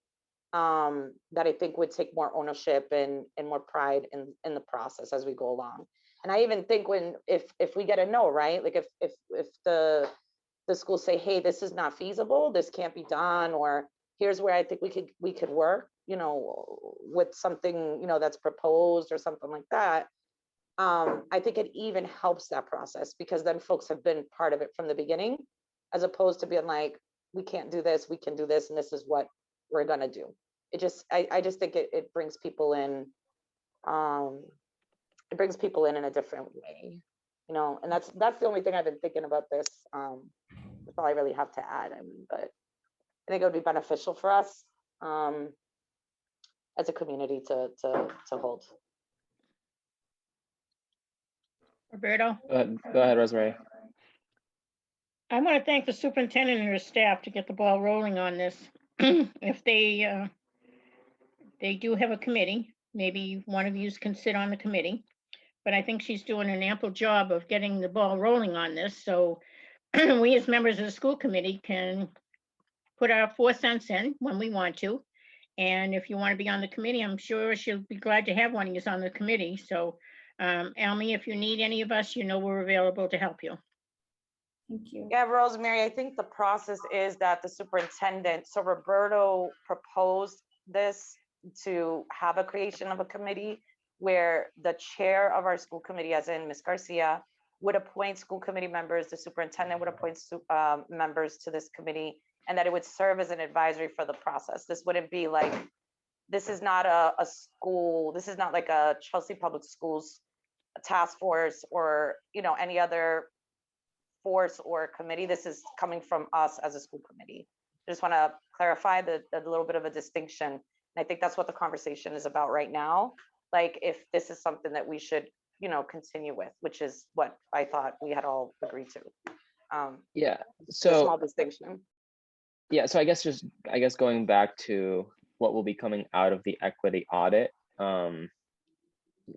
that I think would take more ownership and more pride in the process as we go along. And I even think if we get a no, right? Like if the schools say, hey, this is not feasible, this can't be done, or here's where I think we could work, you know, with something, you know, that's proposed or something like that. I think it even helps that process, because then folks have been part of it from the beginning, as opposed to being like, we can't do this, we can do this, and this is what we're gonna do. It just, I just think it brings people in, it brings people in a different way, you know, and that's the only thing I've been thinking about this. That's all I really have to add. I mean, but I think it would be beneficial for us as a community to hold.
Roberto?
Go ahead, Rosemary.
I want to thank the superintendent and her staff to get the ball rolling on this. If they do have a committee, maybe one of you can sit on the committee, but I think she's doing an ample job of getting the ball rolling on this. So we as members of the school committee can put our 4 cents in when we want to. And if you want to be on the committee, I'm sure she'll be glad to have one of you on the committee. So Almy, if you need any of us, you know we're available to help you.
Thank you.
Yeah, Rosemary, I think the process is that the superintendent, so Roberto proposed this to have a creation of a committee where the chair of our school committee, as in Ms. Garcia, would appoint school committee members, the superintendent would appoint members to this committee, and that it would serve as an advisory for the process. This wouldn't be like, this is not a school, this is not like a Chelsea Public Schools task force or, you know, any other force or committee. This is coming from us as a school committee. I just want to clarify a little bit of a distinction. And I think that's what the conversation is about right now. Like, if this is something that we should, you know, continue with, which is what I thought we had all agreed to.
Yeah.
So
So
small distinction.
yeah. So I guess going back to what will be coming out of the equity audit.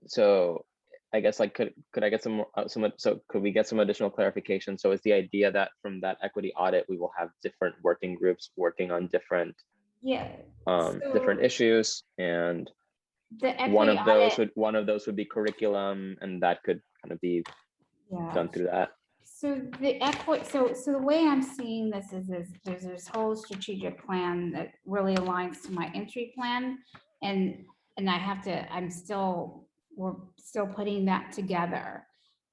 So I guess, like, could I get so could we get some additional clarification? So is the idea that from that equity audit, we will have different working groups working on different different issues, and one of those would be curriculum, and that could kind of be done through that.
So the equity, so the way I'm seeing this is there's this whole strategic plan that really aligns to my entry plan, and we're still putting that together.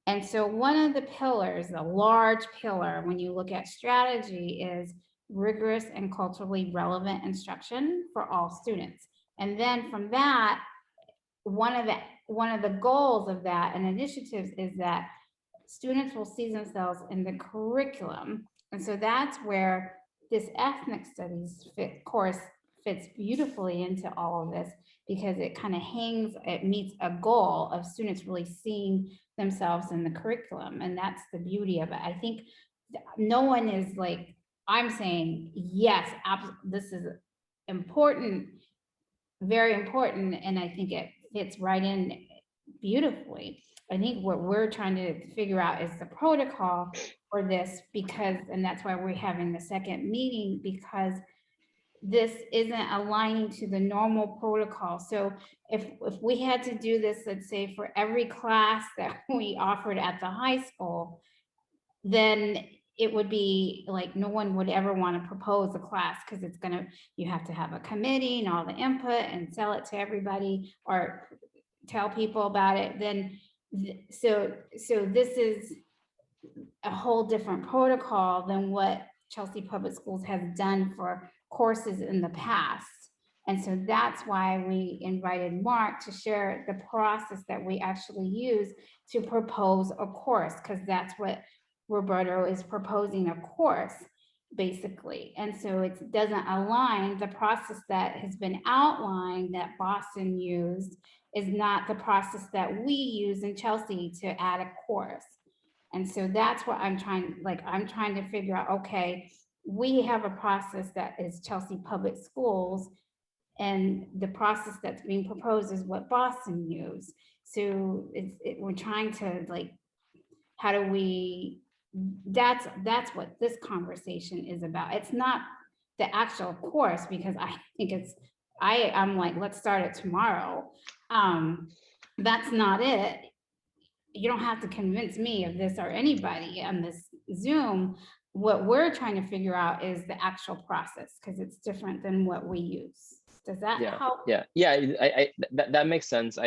And so one of the pillars, the large pillar, when you look at strategy, is rigorous and culturally relevant instruction for all students. And then from that, one of the goals of that and initiatives is that students will see themselves in the curriculum. And so that's where this ethnic studies course fits beautifully into all of this, because it kind of it meets a goal of students really seeing themselves in the curriculum. And that's the beauty of it. I think no one is like, I'm saying, yes, this is important, very important. And I think it fits right in beautifully. I think what we're trying to figure out is the protocol for this, because, and that's why we're having the second meeting, because this isn't aligning to the normal protocol. So if we had to do this, let's say for every class that we offered at the high school, then it would be like no one would ever want to propose a class, because you have to have a committee and all the input and sell it to everybody or tell people about it. Then so this is a whole different protocol than what Chelsea Public Schools has done for courses in the past. And so that's why we invited Mark to share the process that we actually use to propose a course, because that's what Roberto is proposing, a course, basically. And so it doesn't align. The process that has been outlined that Boston used is not the process that we use in Chelsea to add a course. And so that's what I'm trying to figure out, okay, we have a process that is Chelsea Public Schools, and the process that's being proposed is what Boston used. So we're trying to, like, how do we, that's what this conversation is about. It's not the actual course, because I think I'm like, let's start it tomorrow. That's not it. you don't have to convince me of this or anybody on this Zoom. What we're trying to figure out is the actual process, because it's different than what we use. Does that
Yeah,
help?
yeah, yeah. That makes sense.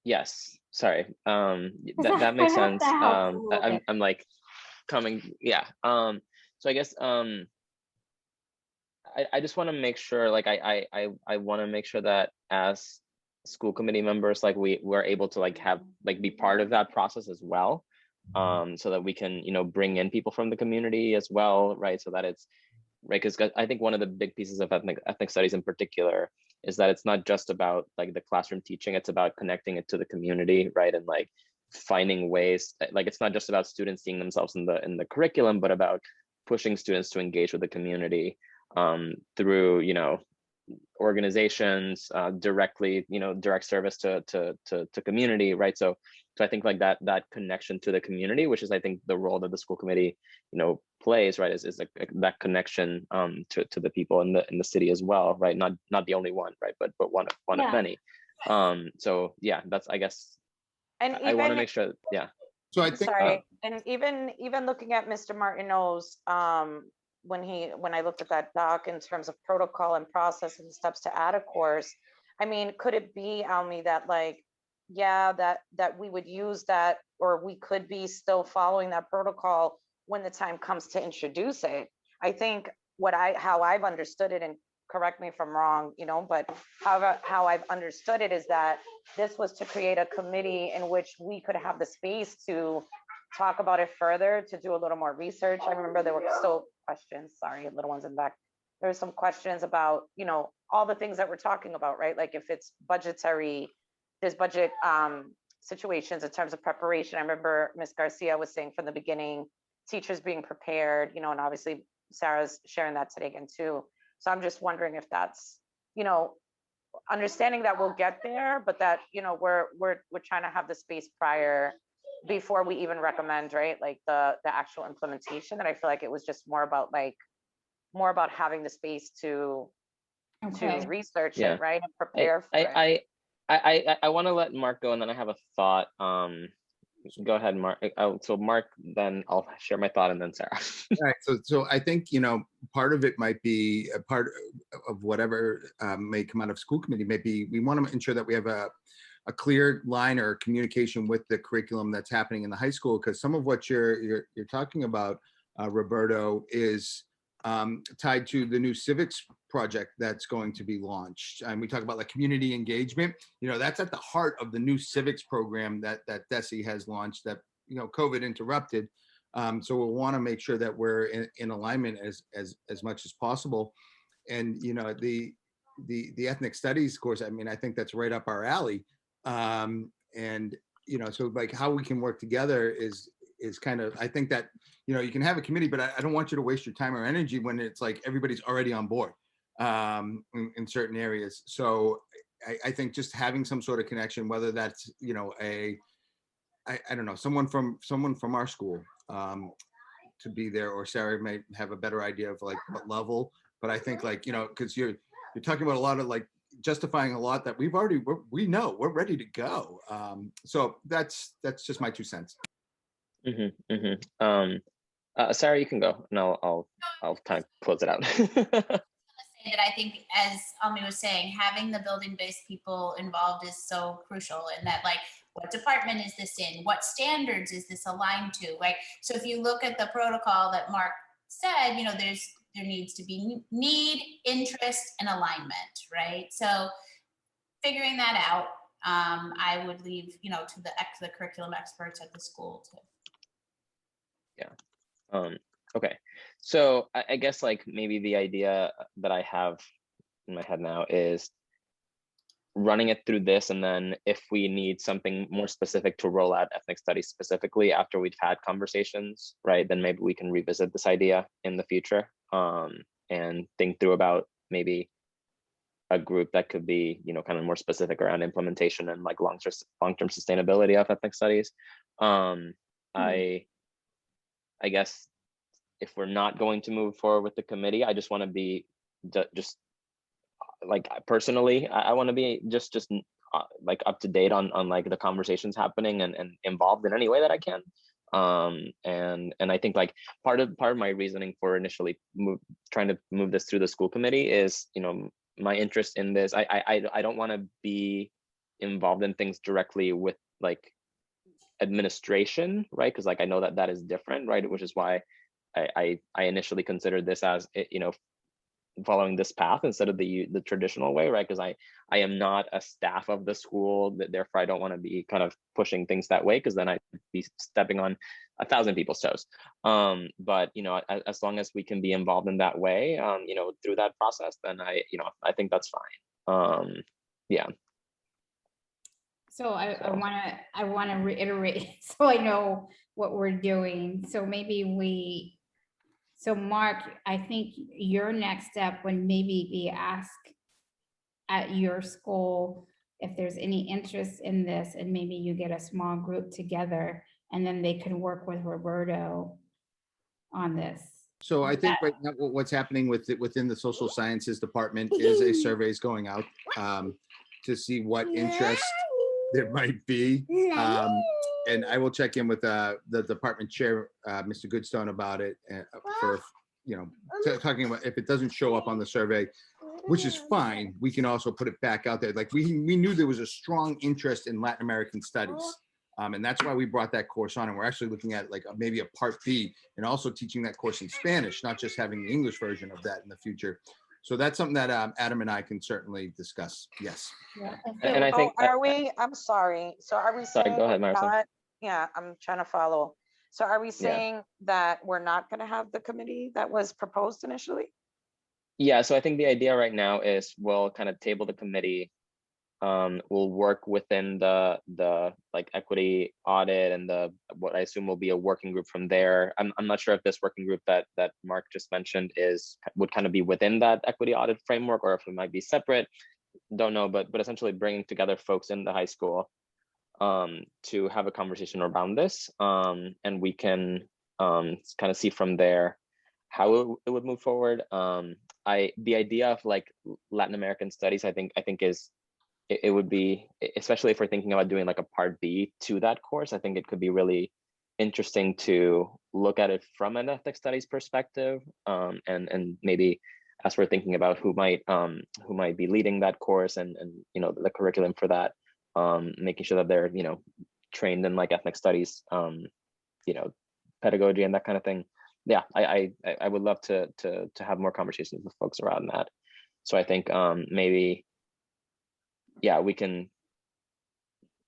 Yes. Sorry. That makes sense.
That helps a little bit.
I'm like coming. Yeah. So I guess I just want to make sure, like I want to make sure that as school committee members, like we're able to like have like be part of that process as well, so that we can, you know, bring in people from the community as well, right? So that it's right, because I think one of the big pieces of ethnic studies in particular is that it's not just about like the classroom teaching, it's about connecting it to the community, right? And like finding ways, like it's not just about students seeing themselves in the curriculum, but about pushing students to engage with the community through, you know, organizations, directly, you know, direct service to community, right? So I think like that connection to the community, which is I think the role that the school committee, you know, plays, right, is like that connection to the people in the city as well, right? Not the only one, right, but one of
Yeah.
many. So yeah, that's, I guess
And
I want to
even,
make sure, yeah.
So I think,
sorry, and even looking at Mr. Martineau's, when I looked at that doc in terms of protocol and process and steps to add a course, I mean, could it be, Almi, that like, yeah, that we would use that, or we could be still following that protocol when the time comes to introduce it? I think how I've understood it, and correct me if I'm wrong, you know, but how I've understood it is that this was to create a committee in which we could have the space to talk about it further, to do a little more research. I remember there were still questions, sorry, little ones in the back. There were some questions about, you know, all the things that we're talking about, right? Like if it's budgetary, there's budget situations in terms of preparation. I remember Ms. Garcia was saying from the beginning, teachers being prepared, you know, and obviously Sarah's sharing that today again too. So I'm just wondering if that's, you know, understanding that we'll get there, but that, you know, we're trying to have the space prior, before we even recommend, right, like the actual implementation. And I feel like it was just more about having the space to
Okay.
research
Yeah.
it, right, and prepare for it.
I want to let Mark go, and then I have a thought. Go ahead, Mark. So Mark, then I'll share my thought, and then Sarah.
all right, so I think, you know, part of it might be a part of whatever may come out of school committee. Maybe we want to ensure that we have a clear line or communication with the curriculum that's happening in the high school, because some of what you're talking about, Roberto, is tied to the new civics project that's going to be launched. And we talk about like community engagement, you know, that's at the heart of the new civics program that DESE has launched, that, you know, COVID interrupted. So we'll want to make sure that we're in alignment as much as possible. And, you know, the ethnic studies course, I mean, I think that's right up our alley. And, you know, so like how we can work together is kind of, I think that, you know, you can have a committee, but I don't want you to waste your time or energy when it's like everybody's already on board in certain areas. So I think just having some sort of connection, whether that's, you know, I don't know, someone from our school to be there, or Sarah may have a better idea of like what level, but I think like, you know, because you're talking about a lot of like justifying a lot that we know we're ready to go. So that's just my 2 cents.
Sarah, you can go, and I'll kind of close it out.
That I think, as Almi was saying, having the building-based people involved is so crucial, in that, like, what department is this in? What standards is this aligned to? Right. So if you look at the protocol that Mark said, you know, there needs to be need, interest, and alignment, right? So figuring that out, I would leave, you know, to the curriculum experts at the school to.
Yeah. Okay. So I guess like maybe the idea that I have in my head now is running it through this, and then if we need something more specific to roll out ethnic studies specifically after we've had conversations, right, then maybe we can revisit this idea in the future, and think through about maybe a group that could be, you know, kind of more specific around implementation and like long-term sustainability of ethnic studies. I guess if we're not going to move forward with the committee, I just want to be just like personally, I want to be just like up to date on like the conversations happening and involved in any way that I can. And I think like part of my reasoning for initially trying to move this through the school committee is, you know, my interest in this. I don't want to be involved in things directly with like administration, right? Because like I know that that is different, right? Which is why I initially considered this as, you know, following this path instead of the traditional way, right? Because I am not a staff of the school, therefore I don't want to be kind of pushing things that way, because then I'd be stepping on 1,000 people's toes. But you know, as long as we can be involved in that way, you know, through that process, then I think that's fine. Yeah.
So I want to reiterate so I know what we're doing. So maybe so Mark, I think your next step would maybe be ask at your school if there's any interest in this, and maybe you get a small group together and then they can work with Roberto on this.
So I think right now what's happening within the social sciences department is a survey is going out to see what interest there might be. And I will check in with the department chair, Mr. Goodstone, about it for, you know, talking about if it doesn't show up on the survey, which is fine. We can also put it back out there. Like we knew there was a strong interest in Latin American studies. And that's why we brought that course on. And we're actually looking at like maybe a part B and also teaching that course in Spanish, not just having the English version of that in the future. So that's something that Adam and I can certainly discuss. Yes.
Yeah.
And I think,
are we, I'm sorry. So are we
sorry,
saying
go ahead,
we're
Marisol.
not, yeah, I'm trying to follow. So are we saying that we're not going to have the committee that was proposed initially?
Yeah, so I think the idea right now is we'll kind of table the committee. We'll work within the like equity audit and the what I assume will be a working group from there. I'm not sure if this working group that Mark just mentioned would kind of be within that equity audit framework, or if it might be separate. Don't know, but essentially bringing together folks in the high school to have a conversation around this, and we can kind of see from there how it would move forward. The idea of like Latin American studies, I think is it would be, especially if we're thinking about doing like a part B to that course, I think it could be really interesting to look at it from an ethnic studies perspective, and maybe as we're thinking about who might be leading that course and you know the curriculum for that, making sure that they're, you know, trained in like ethnic studies, you know, pedagogy and that kind of thing. Yeah, I would love to have more conversations with folks around that. So I think maybe, yeah, we can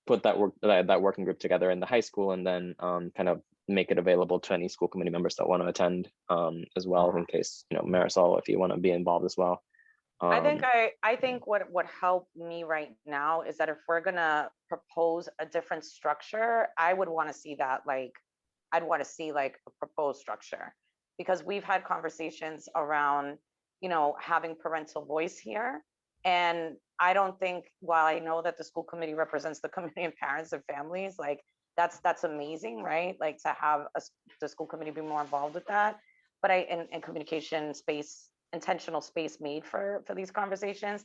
put that working group together in the high school, and then kind of make it available to any school committee members that want to attend, as well, in case, you know, Marisol, if you want to be involved as well.
I think what would help me right now is that if we're gonna propose a different structure, I would want to see that, like, I'd want to see like a proposed structure, because we've had conversations around, you know, having parental voice here. And I don't think, while I know that the school committee represents the community and parents and families, like that's amazing, right? Like to have the school committee be more involved with that. But in communication space, intentional space made for these conversations.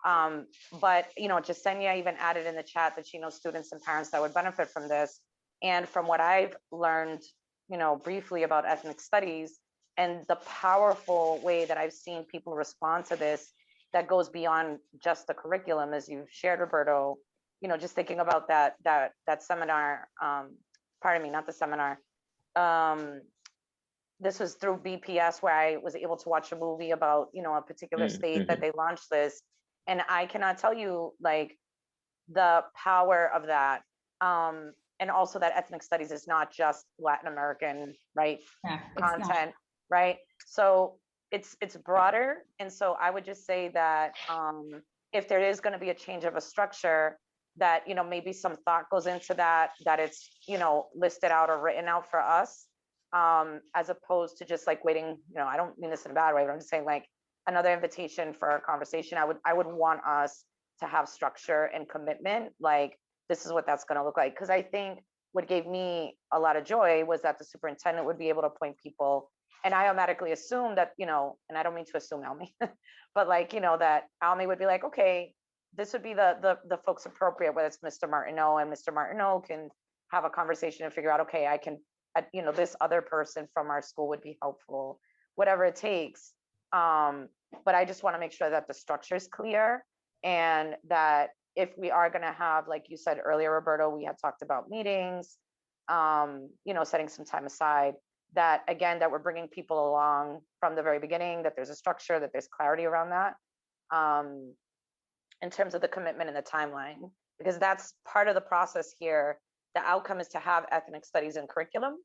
But you know, Jasenia even added in the chat that she knows students and parents that would benefit from this. And from what I've learned, you know, briefly about ethnic studies and the powerful way that I've seen people respond to this, that goes beyond just the curriculum, as you've shared, Roberto, you know, just thinking about that seminar, pardon me, not the seminar. This was through BPS, where I was able to watch a movie about, you know, a particular state that they launched this. And I cannot tell you like the power of that. And also that ethnic studies is not just Latin American, right?
Yeah,
Content, right? So it's broader. And so I would just say that if there is going to be a change of a structure, that, you know, maybe some thought goes into that it's, you know, listed out or written out for us, as opposed to just like waiting, you know, I don't mean this in a bad way, but I'm just saying like another invitation for a conversation. I would want us to have structure and commitment, like this is what that's going to look like. Because I think what gave me a lot of joy was that the superintendent would be able to appoint people. And I automatically assumed that, you know, and I don't mean to assume Almi, but like, you know, that Almi would be like, okay, this would be the folks appropriate, whether it's Mr. Martineau, and Mr. Martineau can have a conversation and figure out, okay, I can, you know, this other person from our school would be helpful, whatever it takes. But I just want to make sure that the structure is clear, and that if we are going to have, like you said earlier, Roberto, we had talked about meetings, you know, setting some time aside, that again, that we're bringing people along from the very beginning, that there's a structure, that there's clarity around that, in terms of the commitment and the timeline, because that's part of the process here. The outcome is to have ethnic studies in curriculum,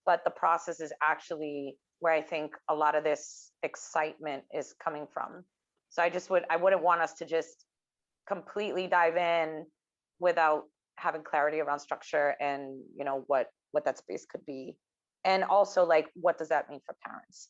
but the process is actually where I think a lot of this excitement is coming from. So I wouldn't want us to just completely dive in without having clarity around structure and, you know, what that space could be. And also, like, what does that mean for parents?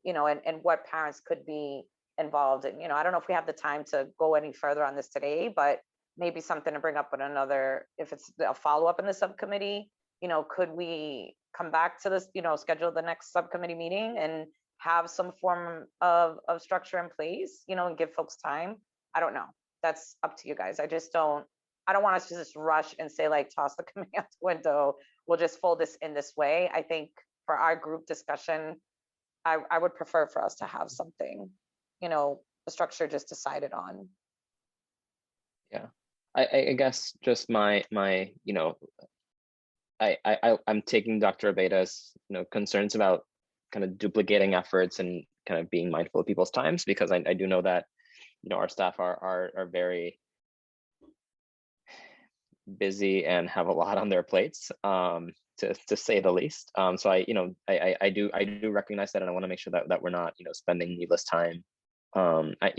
You know, and what parents could be involved in. You know, I don't know if we have the time to go any further on this today, but maybe something to bring up in another, if it's a follow-up in the subcommittee, you know, could we come back to this, you know, schedule the next subcommittee meeting and have some form of structure in place, you know, and give folks time? I don't know. That's up to you guys. I don't want us to just rush and say, like, toss the committee out the window. We'll just fold this in this way. I think for our group discussion, I would prefer for us to have something, you know, the structure just decided on.
Yeah, I guess just my you know, I'm taking Dr. Abeda's, you know, concerns about kind of duplicating efforts and kind of being mindful of people's times, because I do know that, you know, our staff are very busy and have a lot on their plates, to say the least. So I do recognize that, and I want to make sure that we're not, you know, spending needless time. So I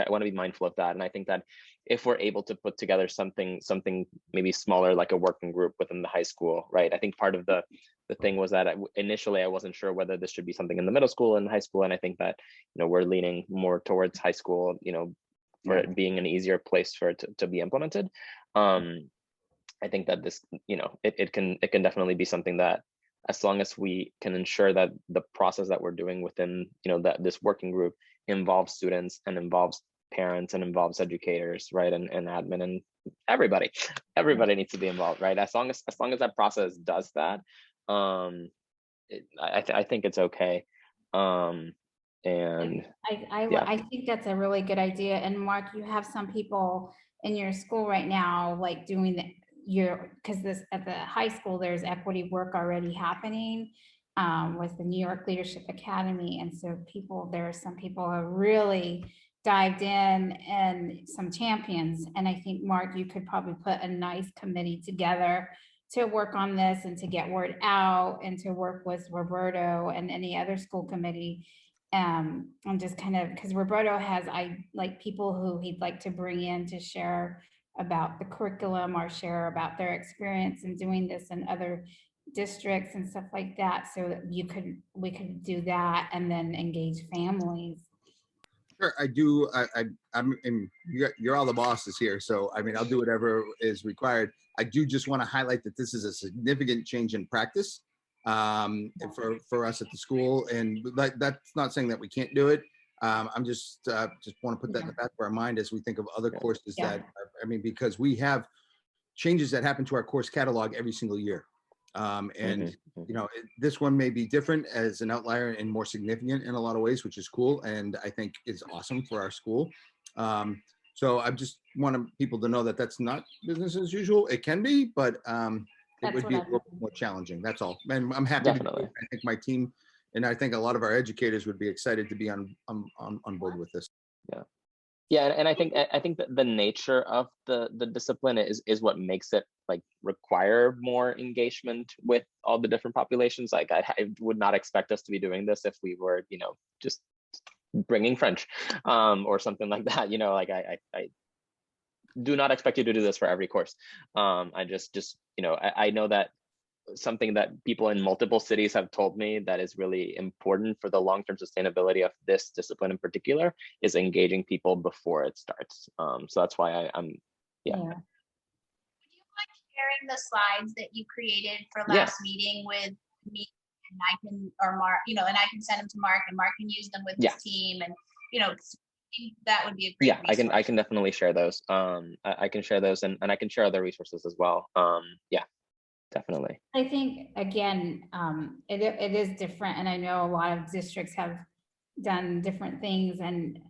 want to be mindful of that, and I think that if we're able to put together something maybe smaller, like a working group within the high school, right? I think part of the thing was that initially I wasn't sure whether this should be something in the middle school and high school, and I think that, you know, we're leaning more towards high school, you know, for it being an easier place for it to be implemented. I think that this, you know, it can definitely be something that, as long as we can ensure that the process that we're doing within, you know, that this working group involves students and involves parents and involves educators, right, and admin and everybody needs to be involved, right? As long as that process does that, I think it's okay. And
I think that's a really good idea. And Mark, you have some people in your school right now, like doing because this at the high school, there's equity work already happening with the New York Leadership Academy. And so there are some people who are really dived in, and some champions. And I think, Mark, you could probably put a nice committee together to work on this and to get word out and to work with Roberto and any other school committee. And just kind of, because Roberto has like people who he'd like to bring in to share about the curriculum or share about their experience in doing this in other districts and stuff like that. So that we could do that and then engage families.
Sure, I do. You're all the bosses here, so I mean, I'll do whatever is required. I do just want to highlight that this is a significant change in practice for us at the school, and that's not saying that we can't do it. I'm just want to put that in the back of our mind as we think of other courses that, I mean, because we have changes that happen to our course catalog every single year. You know, this one may be different as an outlier and more significant in a lot of ways, which is cool, and I think is awesome for our school. So I just want people to know that that's not business as usual. It can be, but it would be a little more challenging. That's all. And I'm happy to do it. I think my team, and I think a lot of our educators would be excited to be on board with this.
Yeah, and I think that the nature of the discipline is what makes it like require more engagement with all the different populations. Like I would not expect us to be doing this if we were, you know, just bringing French or something like that. You know, like I do not expect you to do this for every course. I just you know, I know that something that people in multiple cities have told me that is really important for the long-term sustainability of this discipline in particular is engaging people before it starts. So that's why I'm
Would you mind sharing the slides that you created for last meeting with me, and I can, or Mark, you know, and I can send them to Mark, and Mark can use them with his team, and, you know, think that would be a great
Yeah, I
resource.
can definitely share those. I can share those, and I can share other resources as well. Yeah, definitely.
I think, again, it is different, and I know a lot of districts have done different things, and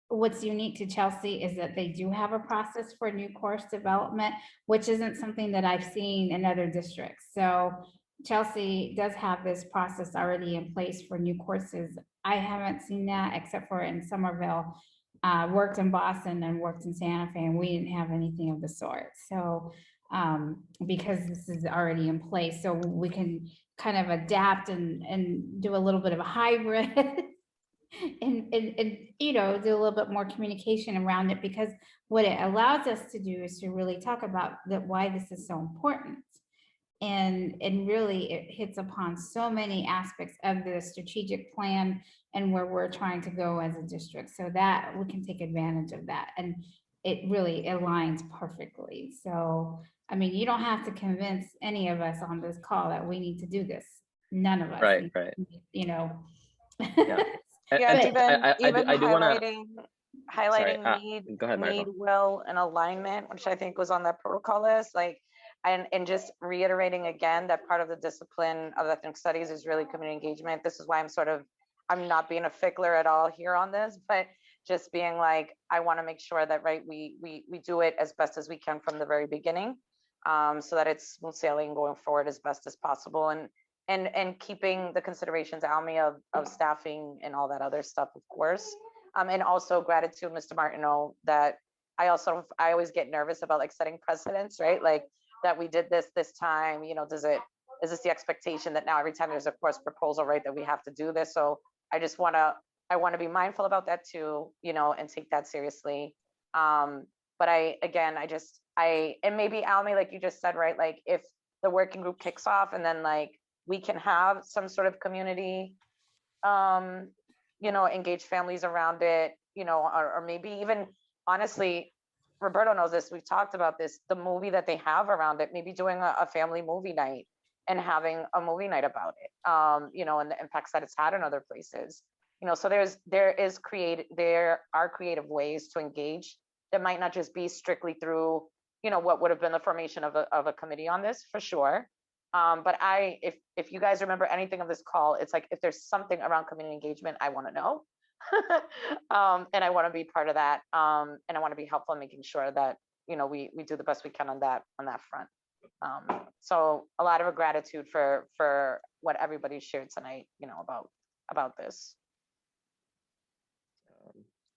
what's unique to Chelsea is that they do have a process for new course development, which isn't something that I've seen in other districts. So Chelsea does have this process already in place for new courses. I haven't seen that except for in Somerville. Worked in Boston and worked in Santa Fe, and we didn't have anything of the sort. So because this is already in place, so we can kind of adapt and do a little bit of a hybrid and you know, do a little bit more communication around it, because what it allows us to do is to really talk about that, why this is so important. And really it hits upon so many aspects of the strategic plan and where we're trying to go as a district, so that we can take advantage of that. And it really aligns perfectly. So, I mean, you don't have to convince any of us on this call that we need to do this. None of us,
Right, right.
you know.
Yeah.
Yeah,
And
even
I do want to.
highlighting
Go ahead,
need,
Michael.
will, and alignment, which I think was on that protocol list, like, and just reiterating again that part of the discipline of ethnic studies is really community engagement. This is why I'm not being a fickler at all here on this, but just being like, I want to make sure that, right, we do it as best as we can from the very beginning, so that it's smooth sailing going forward as best as possible, and keeping the considerations, Almi, of staffing and all that other stuff, of course. And also gratitude, Mr. Martineau, that I always get nervous about like setting precedents, right? Like that we did this time, you know, is this the expectation that now every time there's a course proposal, right, that we have to do this? So I want to be mindful about that too, you know, and take that seriously. But and maybe Almi, like you just said, right, like if the working group kicks off and then like we can have some sort of community, you know, engage families around it, you know, or maybe even, honestly, Roberto knows this, we've talked about this, the movie that they have around it, maybe doing a family movie night and having a movie night about it, you know, and the impacts that it's had in other places. You know, so there are creative ways to engage that might not just be strictly through, you know, what would have been the formation of a committee on this, for sure. But if you guys remember anything of this call, it's like, if there's something around community engagement, I want to know. And I want to be part of that. And I want to be helpful in making sure that, you know, we do the best we can on that front. So a lot of gratitude for what everybody shared tonight, you know, about this.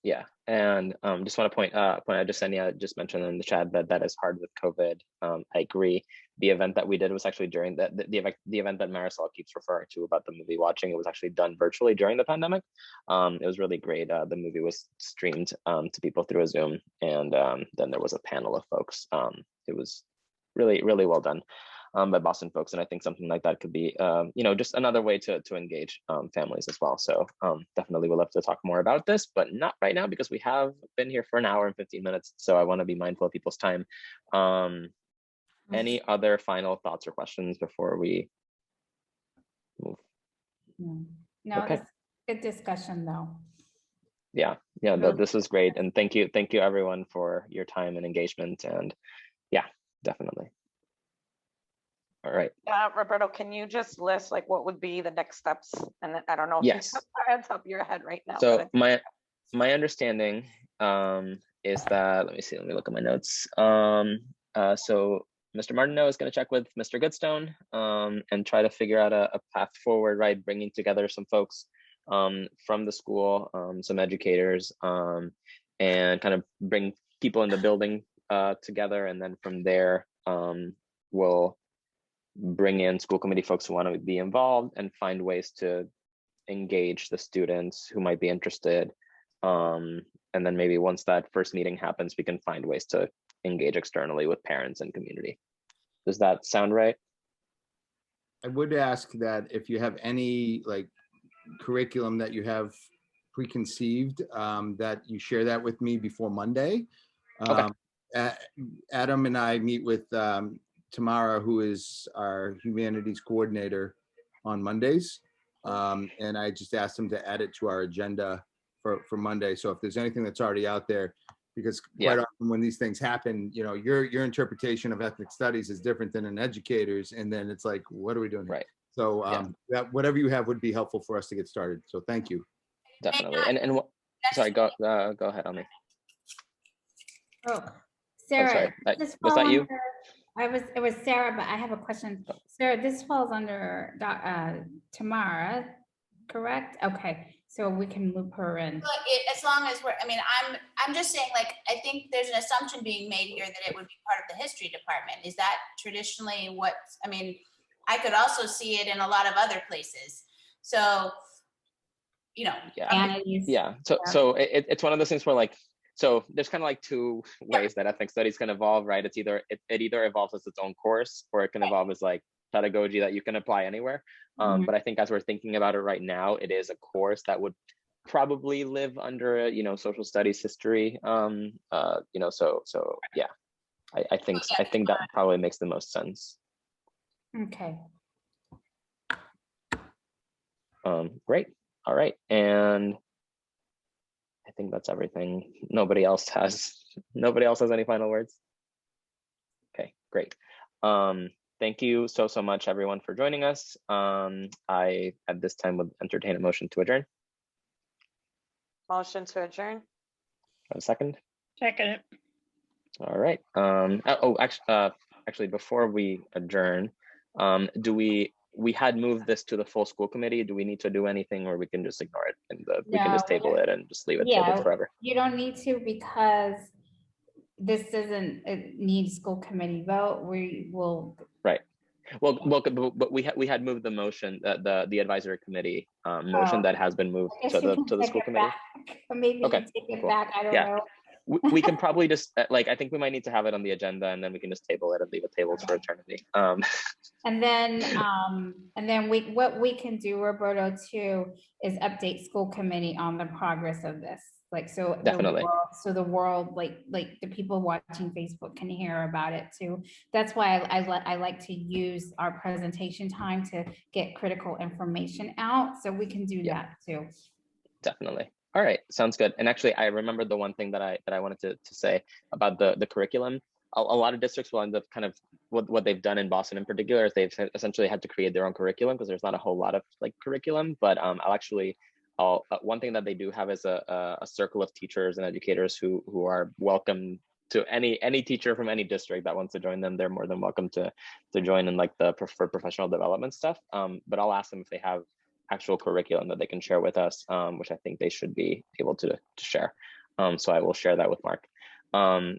Yeah, and just want to point out, just Senia just mentioned in the chat that is hard with COVID. I agree. The event that we did was actually during the event that Marisol keeps referring to about the movie watching. It was actually done virtually during the pandemic. It was really great. The movie was streamed to people through a Zoom, and then there was a panel of folks. It was really, really well done by Boston folks, and I think something like that could be, you know, just another way to engage families as well. So definitely would love to talk more about this, but not right now because we have been here for an hour and 15 minutes. So I want to be mindful of people's time. Any other final thoughts or questions before we move?
No,
okay.
That's good discussion though.
Yeah, this was great, and thank you everyone for your time and engagement, and yeah, definitely. All right.
Roberto, can you just list like what would be the next steps? And I don't know if
yes.
you have the top of your head right now.
So my understanding is that, let me look at my notes. So Mr. Martineau is going to check with Mr. Goodstone and try to figure out a path forward, right? Bringing together some folks from the school, some educators, and kind of bring people in the building together. And then from there, we'll bring in school committee folks who want to be involved and find ways to engage the students who might be interested. And then maybe once that first meeting happens, we can find ways to engage externally with parents and community. Does that sound right?
I would ask that if you have any like curriculum that you have preconceived, that you share that with me before Monday.
Okay.
Adam and I meet with Tamara, who is our humanities coordinator, on Mondays. And I just asked him to add it to our agenda for Monday. So if there's anything that's already out there, because
Yeah.
quite often when these things happen, you know, your interpretation of ethnic studies is different than an educator's, and then it's like, what are we doing here?
Right.
So
Yeah.
that whatever you have would be helpful for us to get started. So thank you.
Definitely. And sorry, go ahead, Ami.
Oh, Sarah,
sorry.
this
Was
fall
that you?
under- it was Sarah, but I have a question.
Oh.
Sarah, this falls under Tamara, correct? Okay, so we can loop her in.
But as long as we're, I mean, I'm just saying, like, I think there's an assumption being made here that it would be part of the history department. Is that traditionally what, I mean, I could also see it in a lot of other places. So, you know.
Yeah.
Humanities.
Yeah. So it's one of those things where, like, so there's kind of like two ways that ethnic studies can evolve, right? It's either it either evolves as its own course, or it can evolve as like pedagogy that you can apply anywhere. But I think as we're thinking about it right now, it is a course that would probably live under, you know, social studies, history. You know, so yeah, I think that probably makes the most sense.
Okay.
Great. All right. And I think that's everything. Nobody else has any final words. Okay, great. Thank you so much, everyone, for joining us. I at this time would entertain a motion to adjourn.
Motion to adjourn.
A second.
Second.
All right. Actually, before we adjourn, we had moved this to the full school committee. Do we need to do anything, or we can just ignore it and we can just
No,
table it and just leave it
Yeah,
tabled forever?
you don't need to, because this doesn't need school committee vote. We will.
Right. Well, but we had moved the motion, the advisory committee motion that has been moved
I guess
to
you
the
can take
school
it
committee.
back. Maybe
Okay,
take it
cool.
back. I don't
Yeah.
know.
We can probably just like, I think we might need to have it on the agenda, and then we can just table it and leave it tabled for eternity.
And then what we can do, Roberto, too, is update school committee on the progress of this. Like, so
Definitely.
the world, like the people watching Facebook can hear about it too. That's why I like to use our presentation time to get critical information out, so we can do that too.
Definitely. All right, sounds good. And actually, I remember the one thing that I wanted to say about the curriculum. A lot of districts will end up kind of what they've done in Boston in particular is they've essentially had to create their own curriculum, because there's not a whole lot of like curriculum. But one thing that they do have is a circle of teachers and educators who are welcome to any teacher from any district that wants to join them. They're more than welcome to join in like the professional development stuff. But I'll ask them if they have actual curriculum that they can share with us, which I think they should be able to share. So I will share that with Mark.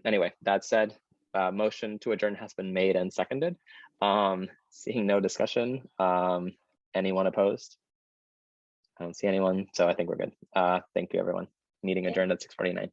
Anyway, that said, motion to adjourn has been made and seconded. Seeing no discussion, anyone opposed? I don't see anyone, so I think we're good. Thank you, everyone. Meeting adjourned at 6:49.